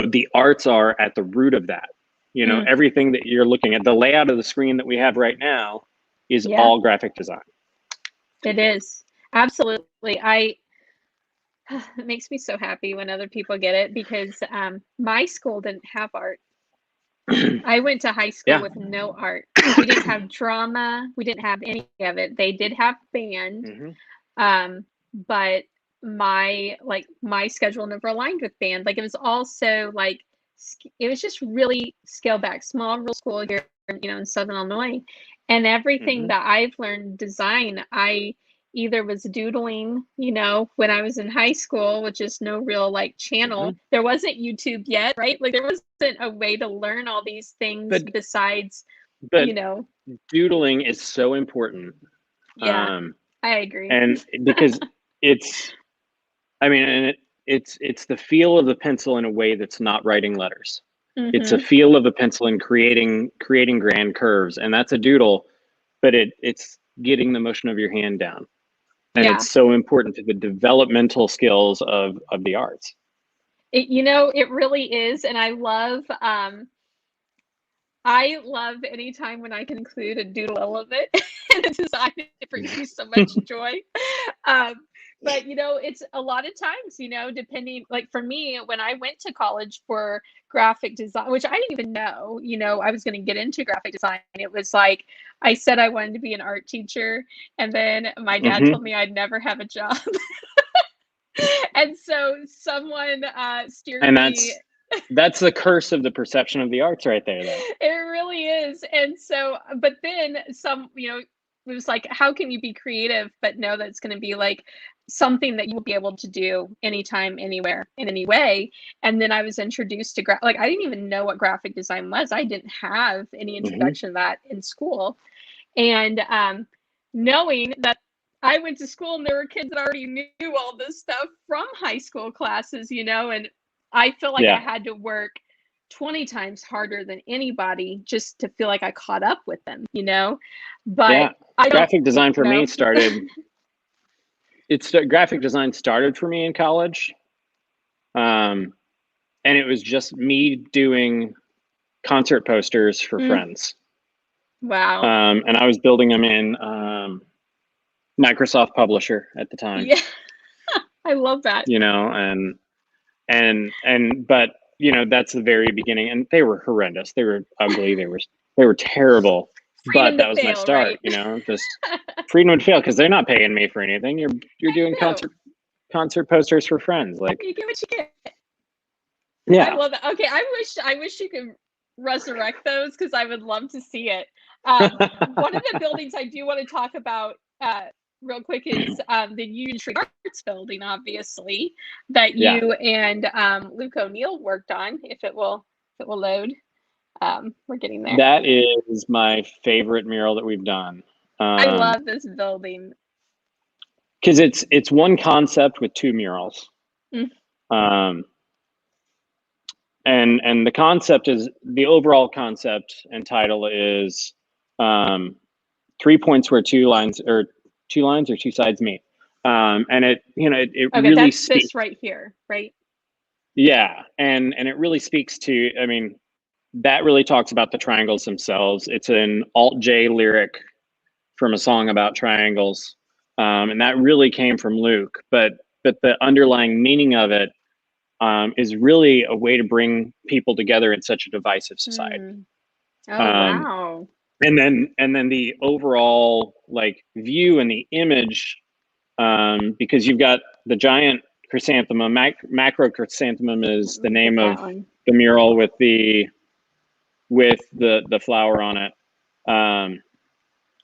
the arts are at the root of that. You know, Mm. everything that you're looking at, the layout of the screen that we have right now is Yeah. all graphic design. It is. Absolutely. I it makes me so happy when other people get it because my school didn't have art. I went to high school Yeah. with no art. We didn't have drama. We didn't have any of it. They did have band, Hmm. but my schedule never aligned with band. Like it was also like it was just really scaled back, small rural school here, in Southern Illinois, and everything Hmm. that I've learned design, I either was doodling, when I was in high school, which is no real like Hmm. channel. There wasn't YouTube yet, right? Like there wasn't a way to learn all these things But besides, but you know, doodling is so important. yeah, Um, I agree. and because it's, I mean, and it's the feel of the pencil in a way that's not writing letters. It's a Hmm. feel of a pencil and creating grand curves, and that's a doodle, but it's getting the motion of your hand down, and Yeah. it's so important to the developmental skills of the arts. It really is, and I love any time when I can include a doodle element in a design. It brings me so much joy. Um, but it's a lot of times, depending, like for me, when I went to college for graphic design, which I didn't even know, I was going to get into graphic design. It was like I said I wanted to be an art teacher, and then my dad Hmm. told me I'd never have a job. And so someone steered And me. that's the curse of the perception of the arts, right there, though. It really is. And so, but then it was like, how can you be creative, but know that it's going to be like something that you will be able to do anytime, anywhere, in any way. And then I was introduced to like, I didn't even know what graphic design was. I didn't have any Hmm. introduction to that in school. And knowing that I went to school and there were kids that already knew all this stuff from high school classes, and I feel like I Yeah, had to work 20 times harder than anybody just to feel like I caught up with them. But yeah. I don't, Graphic design for me know. started. Graphic design started for me in college, um, and it was just me doing concert posters for Mm, friends, wow. and I was building them in Microsoft Publisher at the time. Yeah, I love that. You know, but that's the very beginning, and they were horrendous. They were ugly. They were terrible. But Freedom to that was my fail, start. right? Just freedom would fail because they're not paying me for anything. You're doing I know. concert posters for friends. Like, You get what you get. I yeah. love that. Okay, I wish you could resurrect those because I would love to see it. One of the buildings I do want to talk about real quick is the Union Street Arts building, obviously, that Yeah. you and Luke O'Neill worked on. If it will load, we're getting there. That is my favorite mural that we've done. I love this building. Because it's one concept with two murals. Mm. Um, and the concept is, the overall concept and title is 3 points where two lines or two sides meet. And it Okay, really that's speaks. this right here, right? Yeah, and it really speaks to, I mean, that really talks about the triangles themselves. It's an alt J lyric from a song about triangles, and that really came from Luke. But the underlying meaning of it is really a way to bring people together in such a divisive society. Hmm. Oh, Um, wow. and then the overall like view and the image, because you've got the giant chrysanthemum. Macro chrysanthemum is Let the me get name of that one. the mural with the flower on it.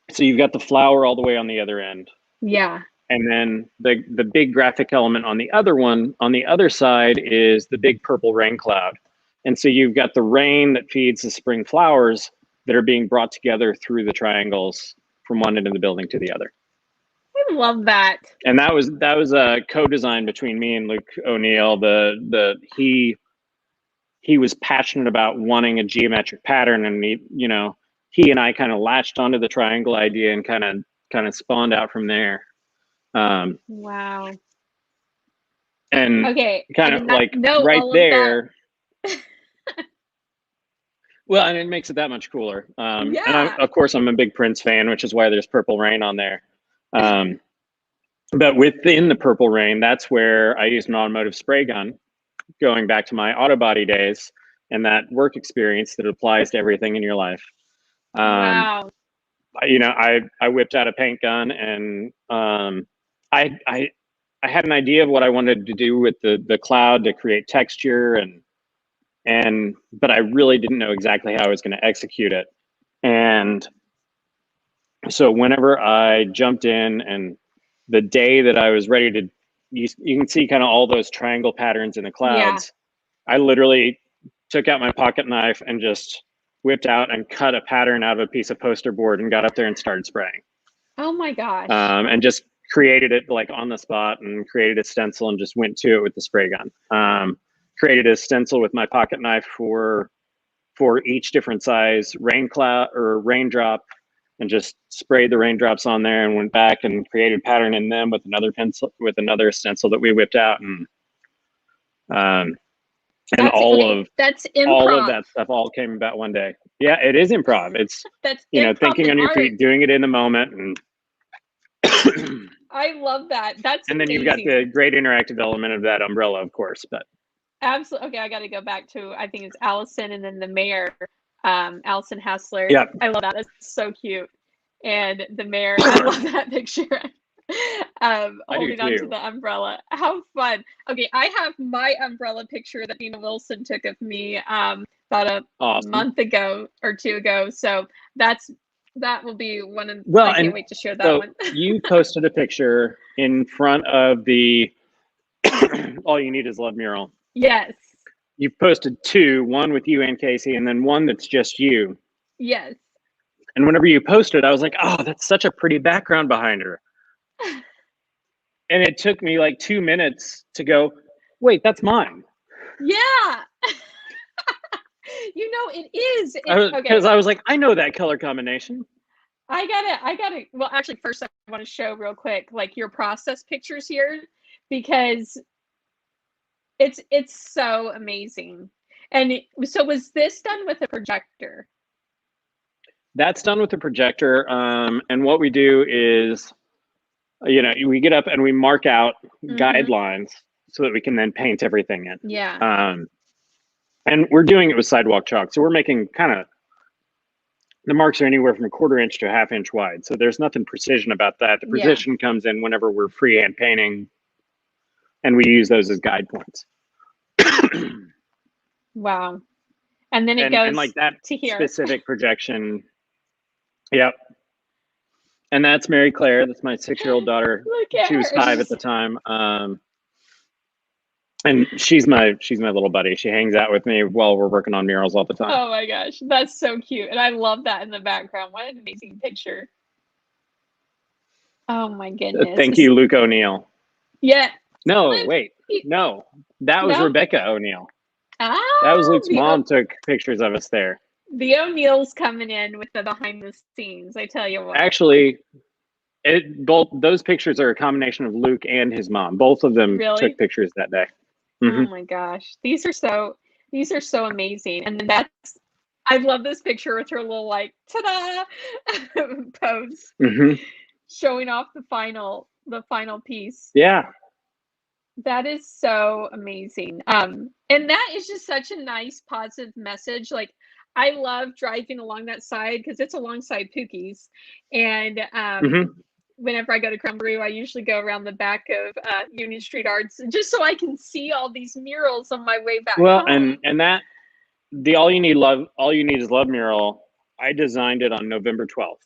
So you've got the flower all the way on the other end, Yeah. and then the big graphic element on the other side is the big purple rain cloud. And so you've got the rain that feeds the spring flowers that are being brought together through the triangles from one end of the building to the other. I love that. And that was a co-design between me and Luke O'Neill. He he was passionate about wanting a geometric pattern, and he and I kind of latched onto the triangle idea and kind of spawned out from there. Wow. And okay, kind of like right there. Well, and it makes it that much cooler. And of course, I'm a big Prince fan, which is why there's Purple Rain on there. But within the Purple Rain, that's where I use an automotive spray gun, going back to my auto body days and that work experience that applies to everything in your life. Wow. I whipped out a paint gun, and I had an idea of what I wanted to do with the cloud to create texture, but I really didn't know exactly how I was going to execute it. And so whenever I jumped in, and the day that I was ready to, you can see kind of all those triangle patterns in the clouds. Yeah. I literally took out my pocket knife and just whipped out and cut a pattern out of a piece of poster board and got up there and started spraying. Oh my gosh. And just created it like on the spot, and created a stencil and just went to it with the spray gun. Created a stencil with my pocket knife for each different size rain cloud or raindrop, and just sprayed the raindrops on there, and went back and created pattern in them with another pencil, with another stencil that we whipped out. And all of that stuff all came about one day. Yeah, it is improv. It's that's thinking on your feet, doing it in the moment. And I love that. That's and amazing. Then you've got the great interactive element of that umbrella, of course. But absolutely. Okay, I got to go back to, I think it's Allison, and then the mayor, Allison Hassler. Yeah, I love that. That's so cute. And the mayor, I love that picture. Holding on to the umbrella. How fun. Okay, I have my umbrella picture that Nina Wilson took of me about a month ago or two ago. So that will be one of I can't wait to share that one. You posted a picture in front of the All You Need Is Love mural. Yes. You posted two, one with you and Casey, and then one that's just you. Yes. And whenever you posted, I was like, oh, that's such a pretty background behind her. And it took me like 2 minutes to go, wait, that's mine. Yeah. It is. Because I was like, I know that color combination. I gotta. Well, actually, first I want to show real quick, like your process pictures here, because it's so amazing. And so was this done with a projector? That's done with the projector. And what we do is, we get up and we mark out guidelines so that we can then paint everything in. Yeah. And we're doing it with sidewalk chalk. So we're making the marks are anywhere from 1/4 inch to 1/2 inch wide. So there's nothing precision about that. The precision comes in whenever we're freehand painting, and we use those as guide points. Wow. And then it goes and like that to here. Specific projection. Yep. And that's Mary Claire. That's my 6-year-old daughter. She was 5 at the time. And she's my little buddy. She hangs out with me while we're working on murals all the time. Oh my gosh, that's so cute. And I love that in the background. What an amazing picture. Oh my goodness. Thank you, Luke O'Neill. Yeah. No, wait. No. That was Rebecca O'Neill. Ah, that was Luke's mom took pictures of us there. The O'Neills coming in with the behind the scenes, I tell you what. Actually, both those pictures are a combination of Luke and his mom. Both of them took pictures that day. Oh my gosh, these are so amazing. And then I love this picture with her little like ta-da pose, showing off the final piece. Yeah, that is so amazing. And that is just such a nice positive message. Like, I love driving along that side because it's alongside Pookie's, and whenever I go to Crumbaroo, I usually go around the back of Union Street Arts just so I can see all these murals on my way back. Well, home. and that the All You Need Is Love mural, I designed it on November 12th,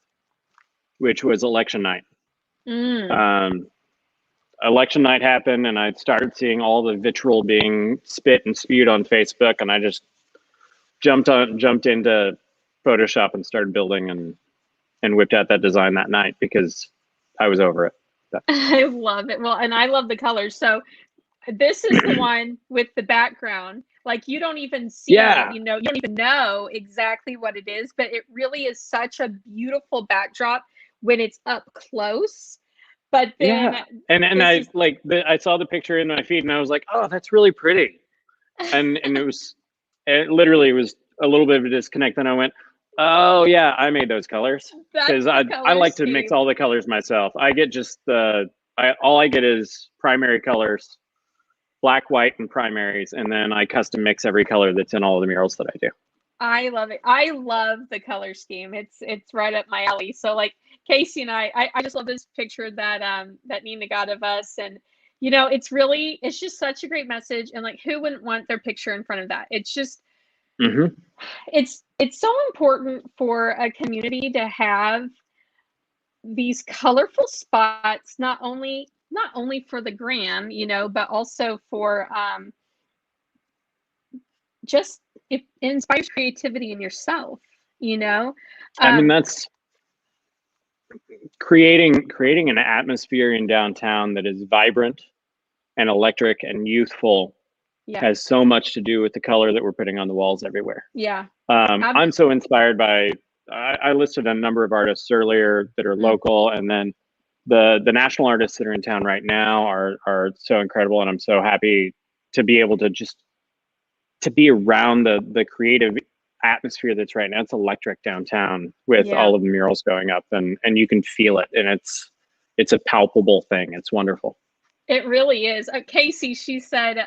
which was election night. Election night happened, and I started seeing all the vitriol being spit and spewed on Facebook, and I just jumped into Photoshop and started building and whipped out that design that night because I was over it. I love it. Well, and I love the colors. So this is the one with the background. Like you don't even see, Yeah. you don't even know exactly what it is, but it really is such a beautiful backdrop when it's up close. But then Yeah. And this I is I saw the picture in my feed and I was like, oh, that's really pretty. And it literally was a little bit of a disconnect. And I went, oh yeah, I made those colors that's because the I color like to mix scheme. all the colors myself. I get just all I get is primary colors, black, white, and primaries, and then I custom mix every color that's in all of the murals that I do. I love it. I love the color scheme. It's right up my alley. So like Casey and I just love this picture that that Nina got of us, and it's just such a great message. And like, who wouldn't want their picture in front of that? It's just Mm-hmm. it's so important for a community to have these colorful spots, not only for the gram, but also for just it inspires creativity in yourself, you know. I mean, um that's creating an atmosphere in downtown that is vibrant and electric and youthful yeah, has so much to do with the color that we're putting on the walls everywhere. yeah. I'm so inspired by. I listed a number of artists earlier that are local, and then the national artists that are in town right now are so incredible, and I'm so happy to be able to just to be around the creative atmosphere that's right now. It's electric downtown with Yeah, all of the murals going up, and you can feel it, and it's a palpable thing. It's wonderful. it really is. Casey, she said,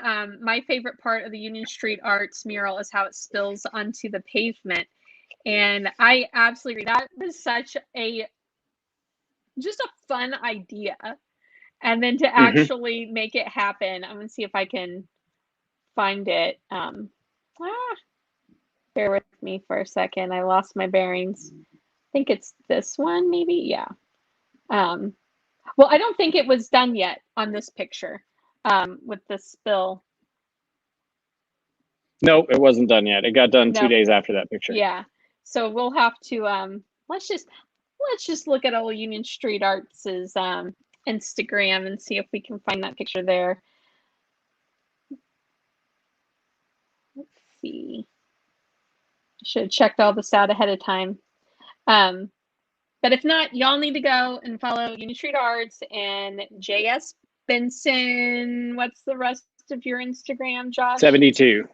my favorite part of the Union Street Arts mural is how it spills onto the pavement. And I absolutely agree. That was such a just a fun idea. And then to Hmm. actually make it happen, I'm gonna see if I can find it. Bear with me for a second. I lost my bearings. I think it's this one, maybe. Yeah. Um, well, I don't think it was done yet on this picture with the spill. No, it wasn't done yet. It got done No, 2 days after that picture. yeah. So we'll have to let's just look at old Union Street Arts's Instagram and see if we can find that picture there. Let's see. Should have checked all this out ahead of time. But if not, y'all need to go and follow Union Street Arts and JS Benson. What's the rest of your Instagram, Josh? 72.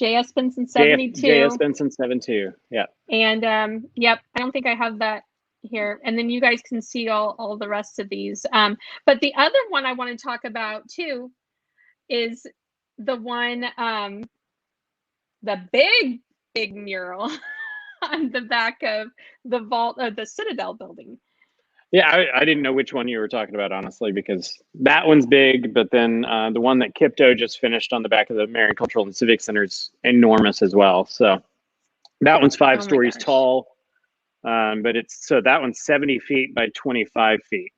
JS Benson JS 72. Benson 72. Yeah. And yep, I don't think I have that here. And then you guys can see all the rest of these. But the other one I want to talk about too is the one, the big mural on the back of the vault of the Citadel building. Yeah, I didn't know which one you were talking about, honestly, because that one's big, but then the one that Kipto just finished on the back of the Marion Cultural and Civic Center is enormous as well. So that one's 5 stories tall, but that one's 70 feet by 25 feet.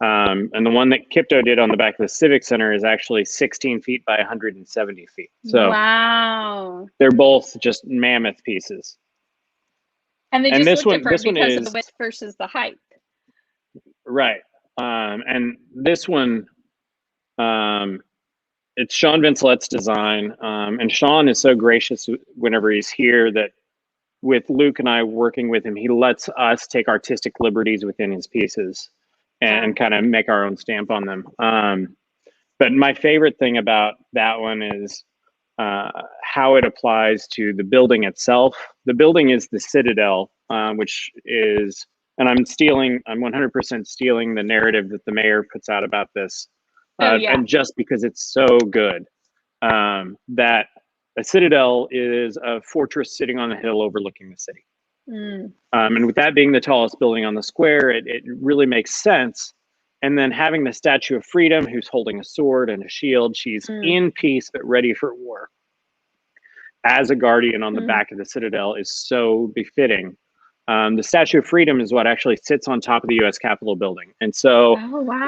And the one that Kipto did on the back of the Civic Center is actually 16 feet by 170 feet. So wow. They're both just mammoth pieces. And they just look different this one because is of the width versus the height. right. And this one, it's Sean Vincelet's design. And Sean is so gracious whenever he's here that with Luke and I working with him, he lets us take artistic liberties within his pieces and kind of make our own stamp on them. But my favorite thing about that one is how it applies to the building itself. The building is the Citadel, which is, and I'm 100% stealing the narrative that the mayor puts out about this. And just because it's so good, that a Citadel is a fortress sitting on a hill overlooking the city. And with that being the tallest building on the square, it really makes sense. And then having the Statue of Freedom, who's holding a sword and a shield, she's in peace but ready for war. As a guardian on the back of the Citadel is so befitting. The Statue of Freedom is what actually sits on top of the U.S. Capitol building. And so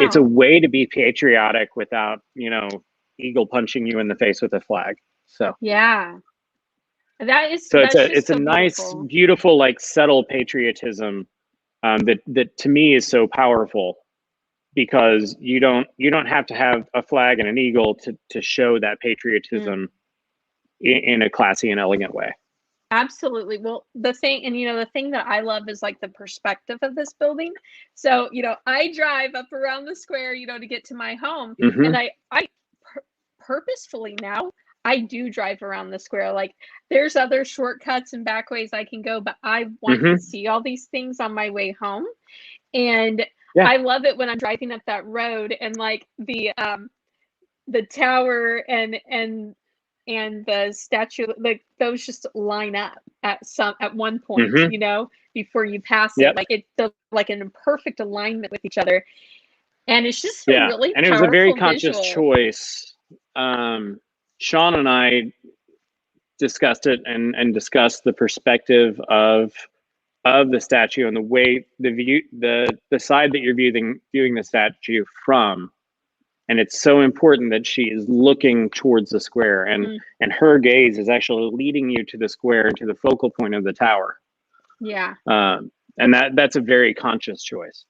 it's a way to be patriotic without, eagle punching you in the face with a flag. So yeah. It's a nice, beautiful, like subtle patriotism that to me is so powerful, because you don't have to have a flag and an eagle to show that patriotism in a classy and elegant way. Absolutely. Well, the thing, and the thing that I love is like the perspective of this building. So, I drive up around the square, to get to my home, and I purposefully now I do drive around the square. Like there's other shortcuts and back ways I can go, but I want to see all these things on my way home. And I love it when I'm driving up that road and like the tower and the statue, like those just line up at one point, before you pass it. Like it's like in perfect alignment with each other. And it's just a really and it was a very conscious visual choice. Sean and I discussed it and discussed the perspective of the statue and the way the side that you're viewing the statue from. And it's so important that she is looking towards the square, and her gaze is actually leading you to the square, to the focal point of the tower. Yeah. And that's a very conscious choice.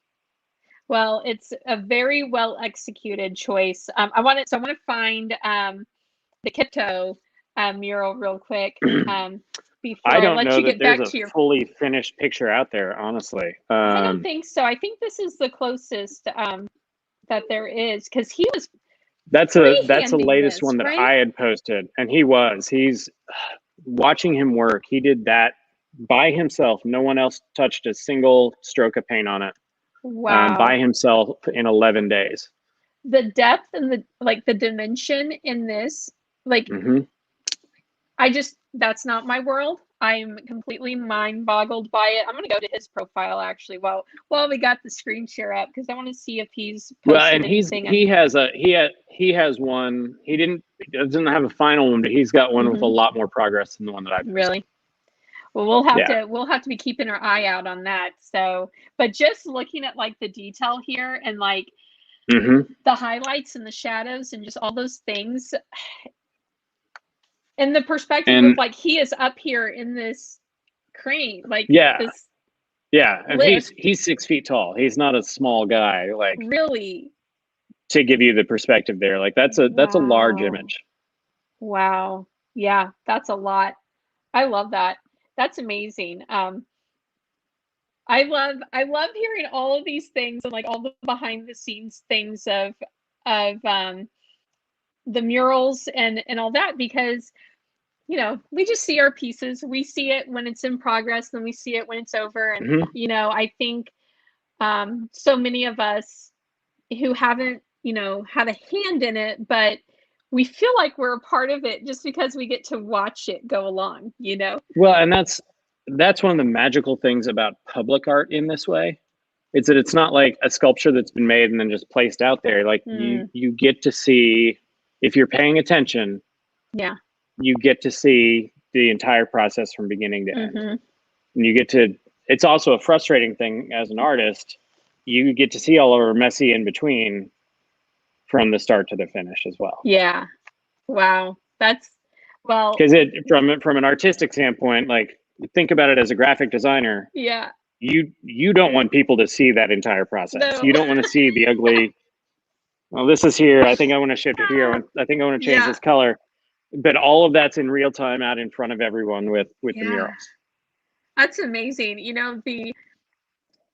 Well, it's a very well executed choice. I want to find the Kipto mural real quick before I let you get back to your fully finished picture out there. Honestly, I don't think so. I think this is the closest that there is, because he was. That's the latest one that I had posted, and he's watching him work. He did that by himself. No one else touched a single stroke of paint on it. Wow. By himself in 11 days. The depth and the dimension in this, that's not my world. I'm completely mind boggled by it. I'm going to go to his profile actually while we got the screen share up, because I want to see if he's posted anything. He has one. He doesn't have a final one, but he's got one with a lot more progress than the one that I've really. Well, we'll have to be keeping our eye out on that. So, but just looking at like the detail here and like the highlights and the shadows and just all those things, and the perspective of like he is up here in this crane, like this. Yeah, and he's 6 feet tall. He's not a small guy. Like really, to give you the perspective there, like that's a large image. Wow. Yeah, that's a lot. I love that. That's amazing. I love hearing all of these things and like all the behind the scenes things of the murals and all that, because we just see our pieces. We see it when it's in progress, and we see it when it's over. And I think so many of us who haven't had a hand in it, but we feel like we're a part of it just because we get to watch it go along, Well, and that's one of the magical things about public art in this way. It's that it's not like a sculpture that's been made and then just placed out there. Like you get to see, if you're paying attention, you get to see the entire process from beginning to end. And it's also a frustrating thing as an artist. You get to see all over messy in between from the start to the finish as well. Yeah. Wow. That's because from an artistic standpoint, like think about it as a graphic designer. Yeah. You don't want people to see that entire process. No. You don't want to see the ugly. Well, this is here. I think I want to shift it here. I think I want to change this color. But all of that's in real time out in front of everyone with the murals. That's amazing.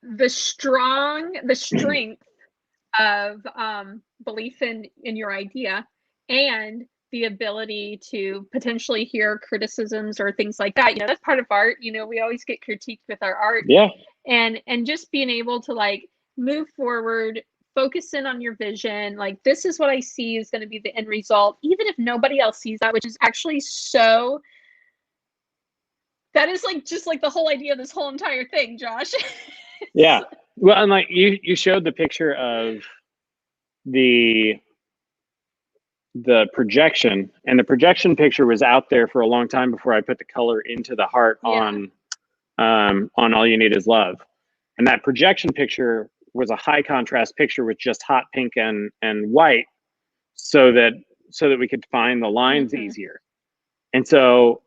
The strength of belief in your idea, and the ability to potentially hear criticisms or things like that. That's part of art. We always get critiqued with our art. Yeah. And just being able to like move forward, focus in on your vision. Like, this is what I see is going to be the end result, even if nobody else sees that, which is actually that is like just like the whole idea of this whole entire thing, Josh. Yeah. Well, and like you showed the picture of the projection, and the projection picture was out there for a long time before I put the color into the heart on All You Need Is Love. And that projection picture was a high contrast picture with just hot pink and white, so that we could find the lines easier. And so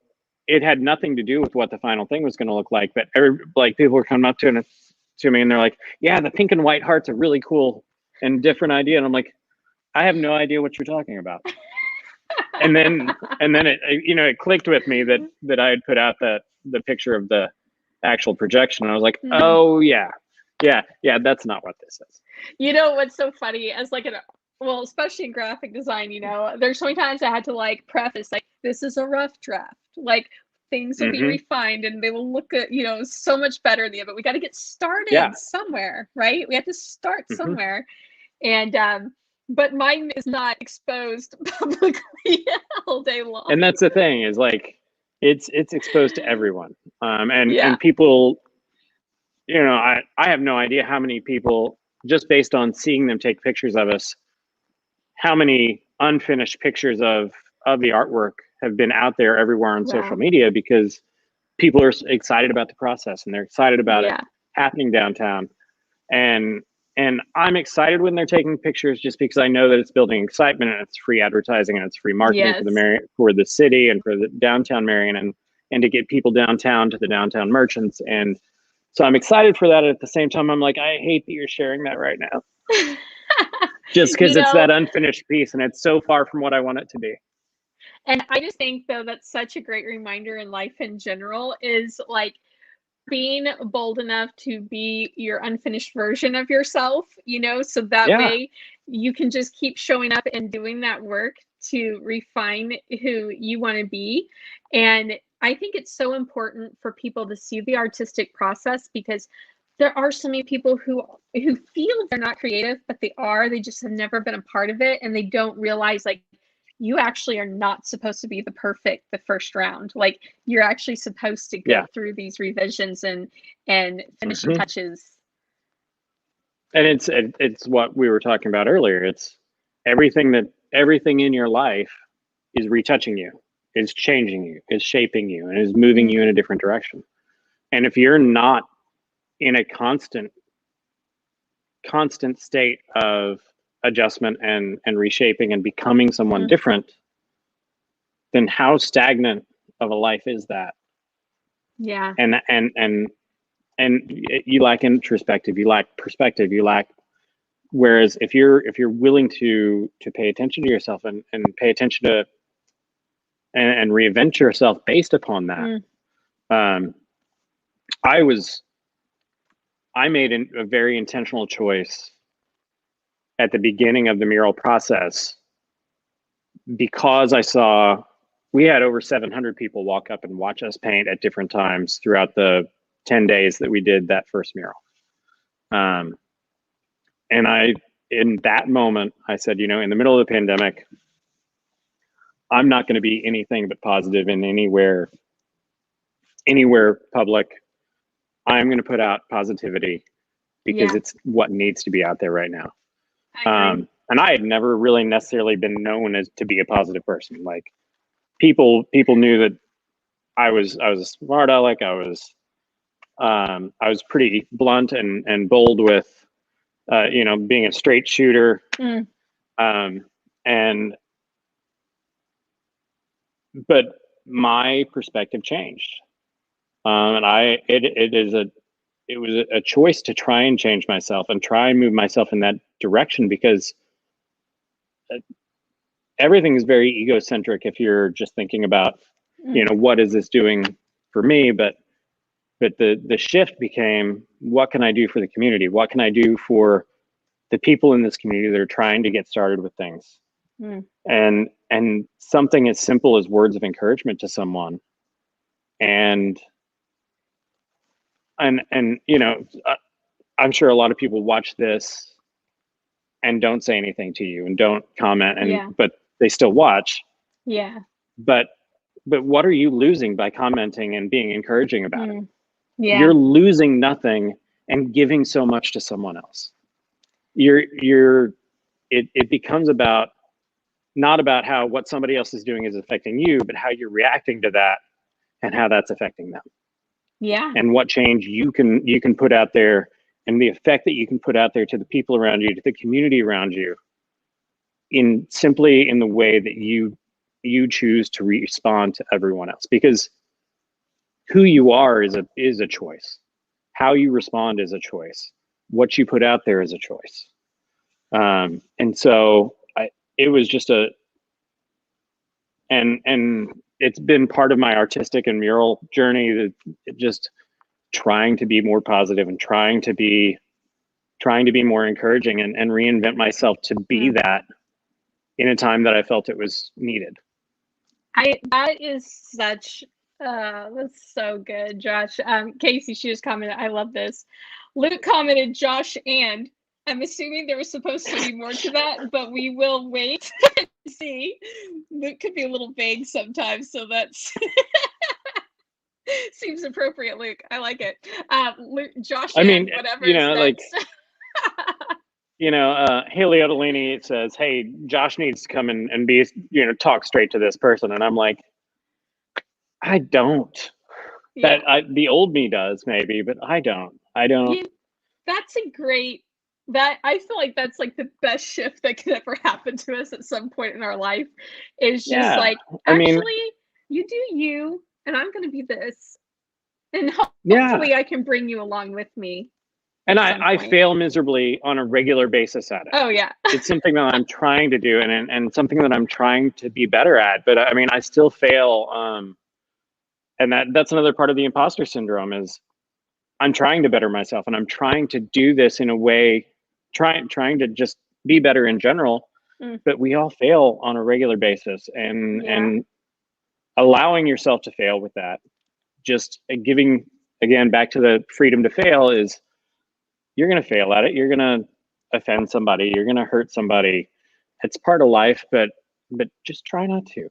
it had nothing to do with what the final thing was going to look like. But people were coming up to me and they're like, yeah, the pink and white heart's a really cool and different idea. And I'm like, I have no idea what you're talking about. and then it, you know, it clicked with me that I had put out the picture of the actual projection. I was like, oh yeah, that's not what this is. You know what's so funny, as like well, especially in graphic design, you know, there's so many times I had to like preface like, this is a rough draft, like things will be refined and they will look at, you know, so much better in the end, but we got to get started somewhere, right? We have to start somewhere. And but mine is not exposed publicly all day long. And that's the thing, is like it's exposed to everyone. And people, you know, I have no idea how many people, just based on seeing them take pictures of us, how many unfinished pictures of the artwork have been out there everywhere on social media, because people are excited about the process and they're excited about it happening downtown. And I'm excited when they're taking pictures, just because I know that it's building excitement and it's free advertising and it's free marketing for the Marion, for the city and for the downtown Marion, and to get people downtown to the downtown merchants. And so I'm excited for that. At the same time, I'm like, I hate that you're sharing that right now. Just because it's that unfinished piece and it's so far from what I want it to be. And I just think, though, that's such a great reminder in life in general, is like being bold enough to be your unfinished version of yourself, you know, so that way you can just keep showing up and doing that work to refine who you want to be. And I think it's so important for people to see the artistic process, because there are so many people who feel they're not creative, but they just have never been a part of it, and they don't realize like, you actually are not supposed to be the first round. Like, you're actually supposed to go through these revisions and finishing touches. And it's what we were talking about earlier. It's everything in your life is retouching you, is changing you, is shaping you, and is moving you in a different direction. And if you're not in a constant state of adjustment and reshaping and becoming someone different, then how stagnant of a life is that? Yeah. And you lack introspective, you lack perspective, whereas if you're willing to pay attention to yourself and pay attention to and reinvent yourself based upon that. I made a very intentional choice at the beginning of the mural process, because I saw we had over 700 people walk up and watch us paint at different times throughout the 10 days that we did that first mural. And in that moment, I said, you know, in the middle of the pandemic, I'm not going to be anything but positive in anywhere public. I'm going to put out positivity, because it's what needs to be out there right now. And I had never really necessarily been known as to be a positive person. Like, people knew that I was a smart aleck. I was pretty blunt and bold with, you know, being a straight shooter. But my perspective changed. And it was a choice to try and change myself and try and move myself in that direction, because everything is very egocentric if you're just thinking about, you know, what is this doing for me? But the shift became, what can I do for the community? What can I do for the people in this community that are trying to get started with things? And something as simple as words of encouragement to someone. And you know, I'm sure a lot of people watch this and don't say anything to you and don't comment, but they still watch. But what are you losing by commenting and being encouraging about it? You're losing nothing and giving so much to someone else. It becomes about, not about how what somebody else is doing is affecting you, but how you're reacting to that and how that's affecting them. And what change you can put out there, and the effect that you can put out there to the people around you, to the community around you, in the way that you choose to respond to everyone else. Because who you are is a choice. How you respond is a choice. What you put out there is a choice. And so it was just and it's been part of my artistic and mural journey, that just trying to be more positive and trying to be more encouraging, and reinvent myself to be that in a time that I felt it was needed. That is such that's so good, Josh. Casey, she just commented, I love this. Luke commented, Josh, and I'm assuming there was supposed to be more to that, but we will wait and see. Luke could be a little vague sometimes, so that's seems appropriate, Luke. I like it. Luke, Josh, I mean, whatever you know, is like, next. Haley Ottolini says, hey, Josh needs to come and be, talk straight to this person. And I'm like, I don't. The old me does maybe, but I don't. That's a great, that I feel like that's like the best shift that could ever happen to us at some point in our life, is just like, actually, you do you, and I'm going to be this. And hopefully I can bring you along with me. And I fail miserably on a regular basis at it. Oh yeah. It's something that I'm trying to do, and something that I'm trying to be better at. But I mean, I still fail. And that's another part of the imposter syndrome, is I'm trying to better myself, and I'm trying to do this in a way, trying to just be better in general. But we all fail on a regular basis, and allowing yourself to fail with that, just giving, again, back to the freedom to fail, is you're going to fail at it. You're going to offend somebody. You're going to hurt somebody. It's part of life, but just try not to.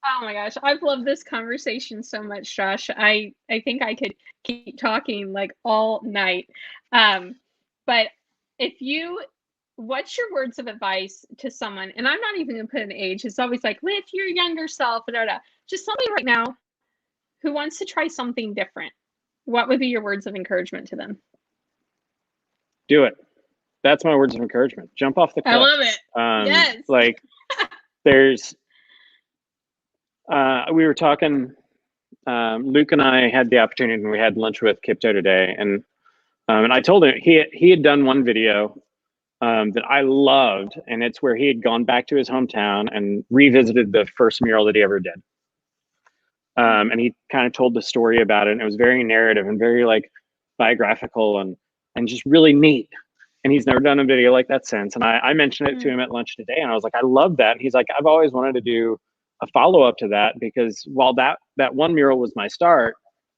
Oh my gosh, I've loved this conversation so much, Josh. I think I could keep talking like all night. But what's your words of advice to someone? And I'm not even going to put an age. It's always like, live your younger self. Just somebody right now who wants to try something different. What would be your words of encouragement to them? Do it. That's my words of encouragement. Jump off the cliff. I love it. Yes. Like, there's, we were talking, Luke and I had the opportunity, and we had lunch with Kipto today. And I told him he had done one video that I loved. And it's where he had gone back to his hometown and revisited the first mural that he ever did. And he kind of told the story about it, and it was very narrative and very like biographical and just really neat. And he's never done a video like that since. And I mentioned it to him at lunch today, and I was like, I love that. And he's like, I've always wanted to do a follow-up to that, because while that one mural was my start,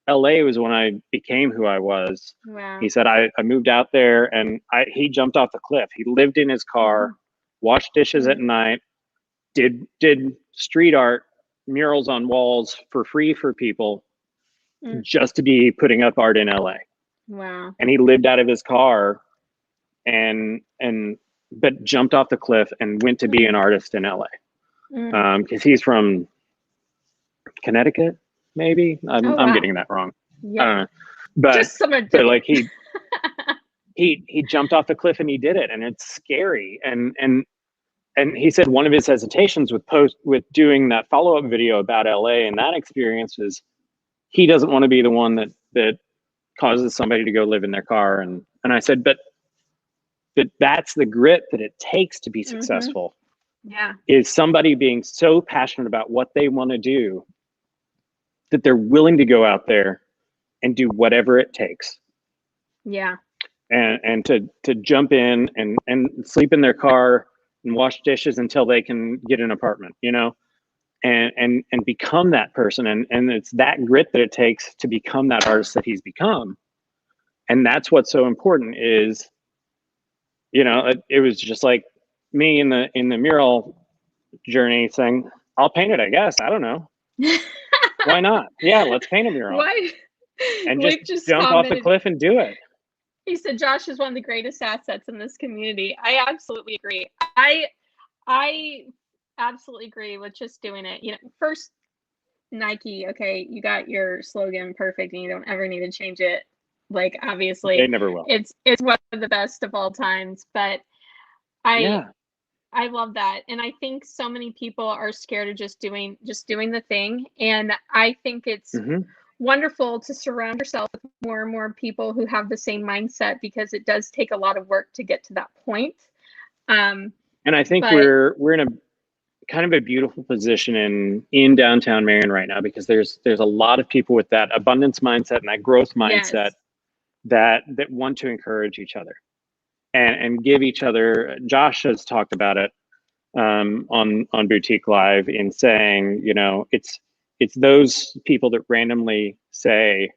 LA was when I became who I was. Wow. He said, I moved out there, and he jumped off the cliff. He lived in his car, washed dishes at night, did street art, murals on walls for free for people, just to be putting up art in LA. Wow. And he lived out of his car, but jumped off the cliff and went to be an artist in LA. Because he's from Connecticut, maybe. I'm getting that wrong. Yeah. But like he jumped off the cliff and he did it, and it's scary. And he said one of his hesitations with doing that follow-up video about LA and that experience is he doesn't want to be the one that causes somebody to go live in their car. And I said, but that's the grit that it takes to be successful. Yeah. Is somebody being so passionate about what they want to do that they're willing to go out there and do whatever it takes. Yeah. And to jump in and sleep in their car and wash dishes until they can get an apartment, and become that person. And it's that grit that it takes to become that artist that he's become. And that's what's so important is, it was just like me in the mural journey saying, I'll paint it, I guess. I don't know. Why not? Yeah, let's paint a mural. Why? And just jump off the cliff and do it. He said Josh is one of the greatest assets in this community. I absolutely agree. I absolutely agree with just doing it. First, Nike, okay, you got your slogan perfect and you don't ever need to change it. Like, obviously, they never will. It's one of the best of all times, but I love that. And I think so many people are scared of just doing the thing. And I think it's wonderful to surround yourself with more and more people who have the same mindset, because it does take a lot of work to get to that point. And I think we're in kind of a beautiful position in downtown Marion right now, because there's a lot of people with that abundance mindset and that growth mindset Yes. that want to encourage each other and give each other. Josh has talked about it on Boutique Live in saying, you know, it's those people that randomly say,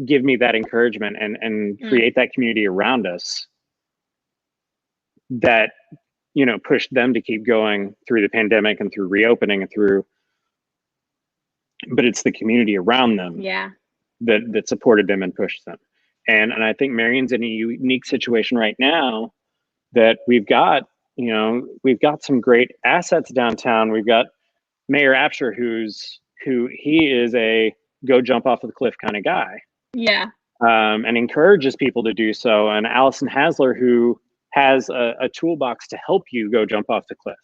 give me that encouragement and create that community around us that, you know, pushed them to keep going through the pandemic and through reopening and through, but it's the community around them that supported them and pushed them. And I think Marion's in a unique situation right now that we've got, you know, we've got some great assets downtown. We've got Mayor Apsher, who he is a go jump off of the cliff kind of guy. Yeah. And encourages people to do so. And Allison Hasler, who has a toolbox to help you go jump off the cliff.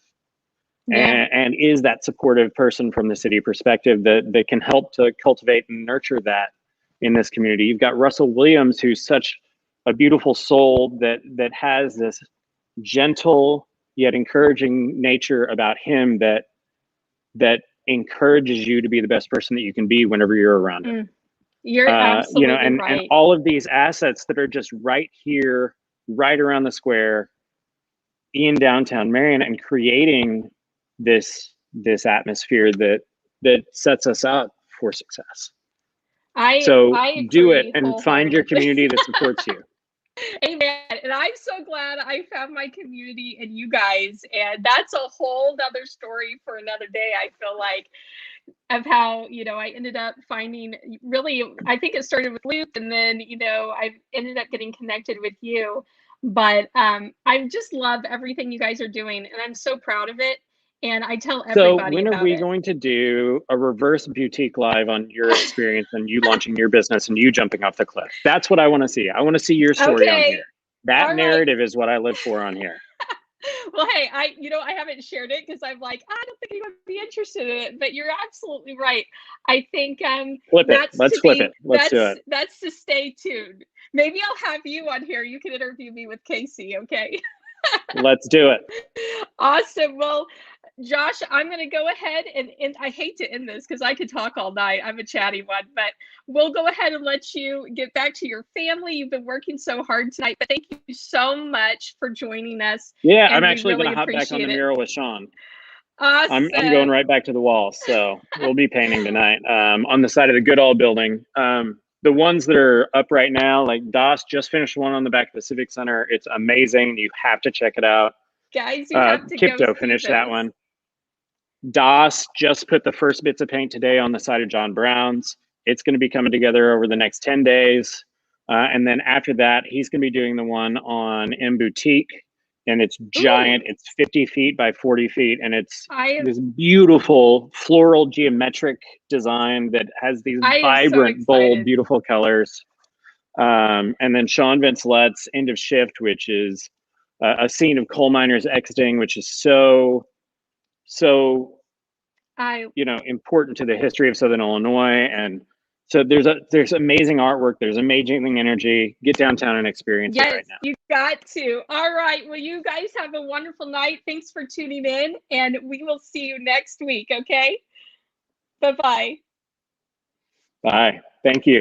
Yeah. And is that supportive person from the city perspective that can help to cultivate and nurture that in this community. You've got Russell Williams, who's such a beautiful soul that has this gentle yet encouraging nature about him that encourages you to be the best person that you can be whenever you're around him. You're absolutely you know, and right. all of these assets that are just right here, right around the square in downtown Marion, and creating this atmosphere that sets us up for success. I do it and find your community that supports you. Amen. And I'm so glad I found my community and you guys. And that's a whole nother story for another day, I feel like, of how, you know, I ended up finding, really, I think it started with Lube, and then, you know, I ended up getting connected with you. But I just love everything you guys are doing, and I'm so proud of it. And I tell everybody about it. So when are we going to do a reverse Boutique Live on your experience and you launching your business and you jumping off the cliff? That's what I want to see. I want to see your story on here. That narrative is what I live for on here. Well, hey, I haven't shared it because I'm like, I don't think anyone would be interested in it, but you're absolutely right. I think flip it. Let's flip it. Let's do it. That's to stay tuned. Maybe I'll have you on here. You can interview me with Casey, okay? Let's do it. Awesome. Well, Josh, I'm going to go ahead and I hate to end this because I could talk all night. I'm a chatty one, but we'll go ahead and let you get back to your family. You've been working so hard tonight, but thank you so much for joining us. Yeah, I'm actually going to hop back on the mural with Sean. Awesome. I'm going right back to the wall, so we'll be painting tonight on the side of the Goodall building. The ones that are up right now, like Das just finished one on the back of the Civic Center. It's amazing. You have to check it out. Guys, you have to Kipto finished that one. Das just put the first bits of paint today on the side of John Brown's. It's going to be coming together over the next 10 days. And then after that, he's going to be doing the one on M Boutique. And it's giant. Ooh. It's 50 feet by 40 feet. And it's this beautiful floral geometric design that has these vibrant, bold, beautiful colors. And then Sean Vincelet's End of Shift, which is a scene of coal miners exiting, which is so important to the history of Southern Illinois. And so there's amazing artwork, there's amazing energy. Get downtown and experience it right now. You got to. All right, well, you guys have a wonderful night. Thanks for tuning in, and we will see you next week. Okay, bye-bye. Bye. Thank you.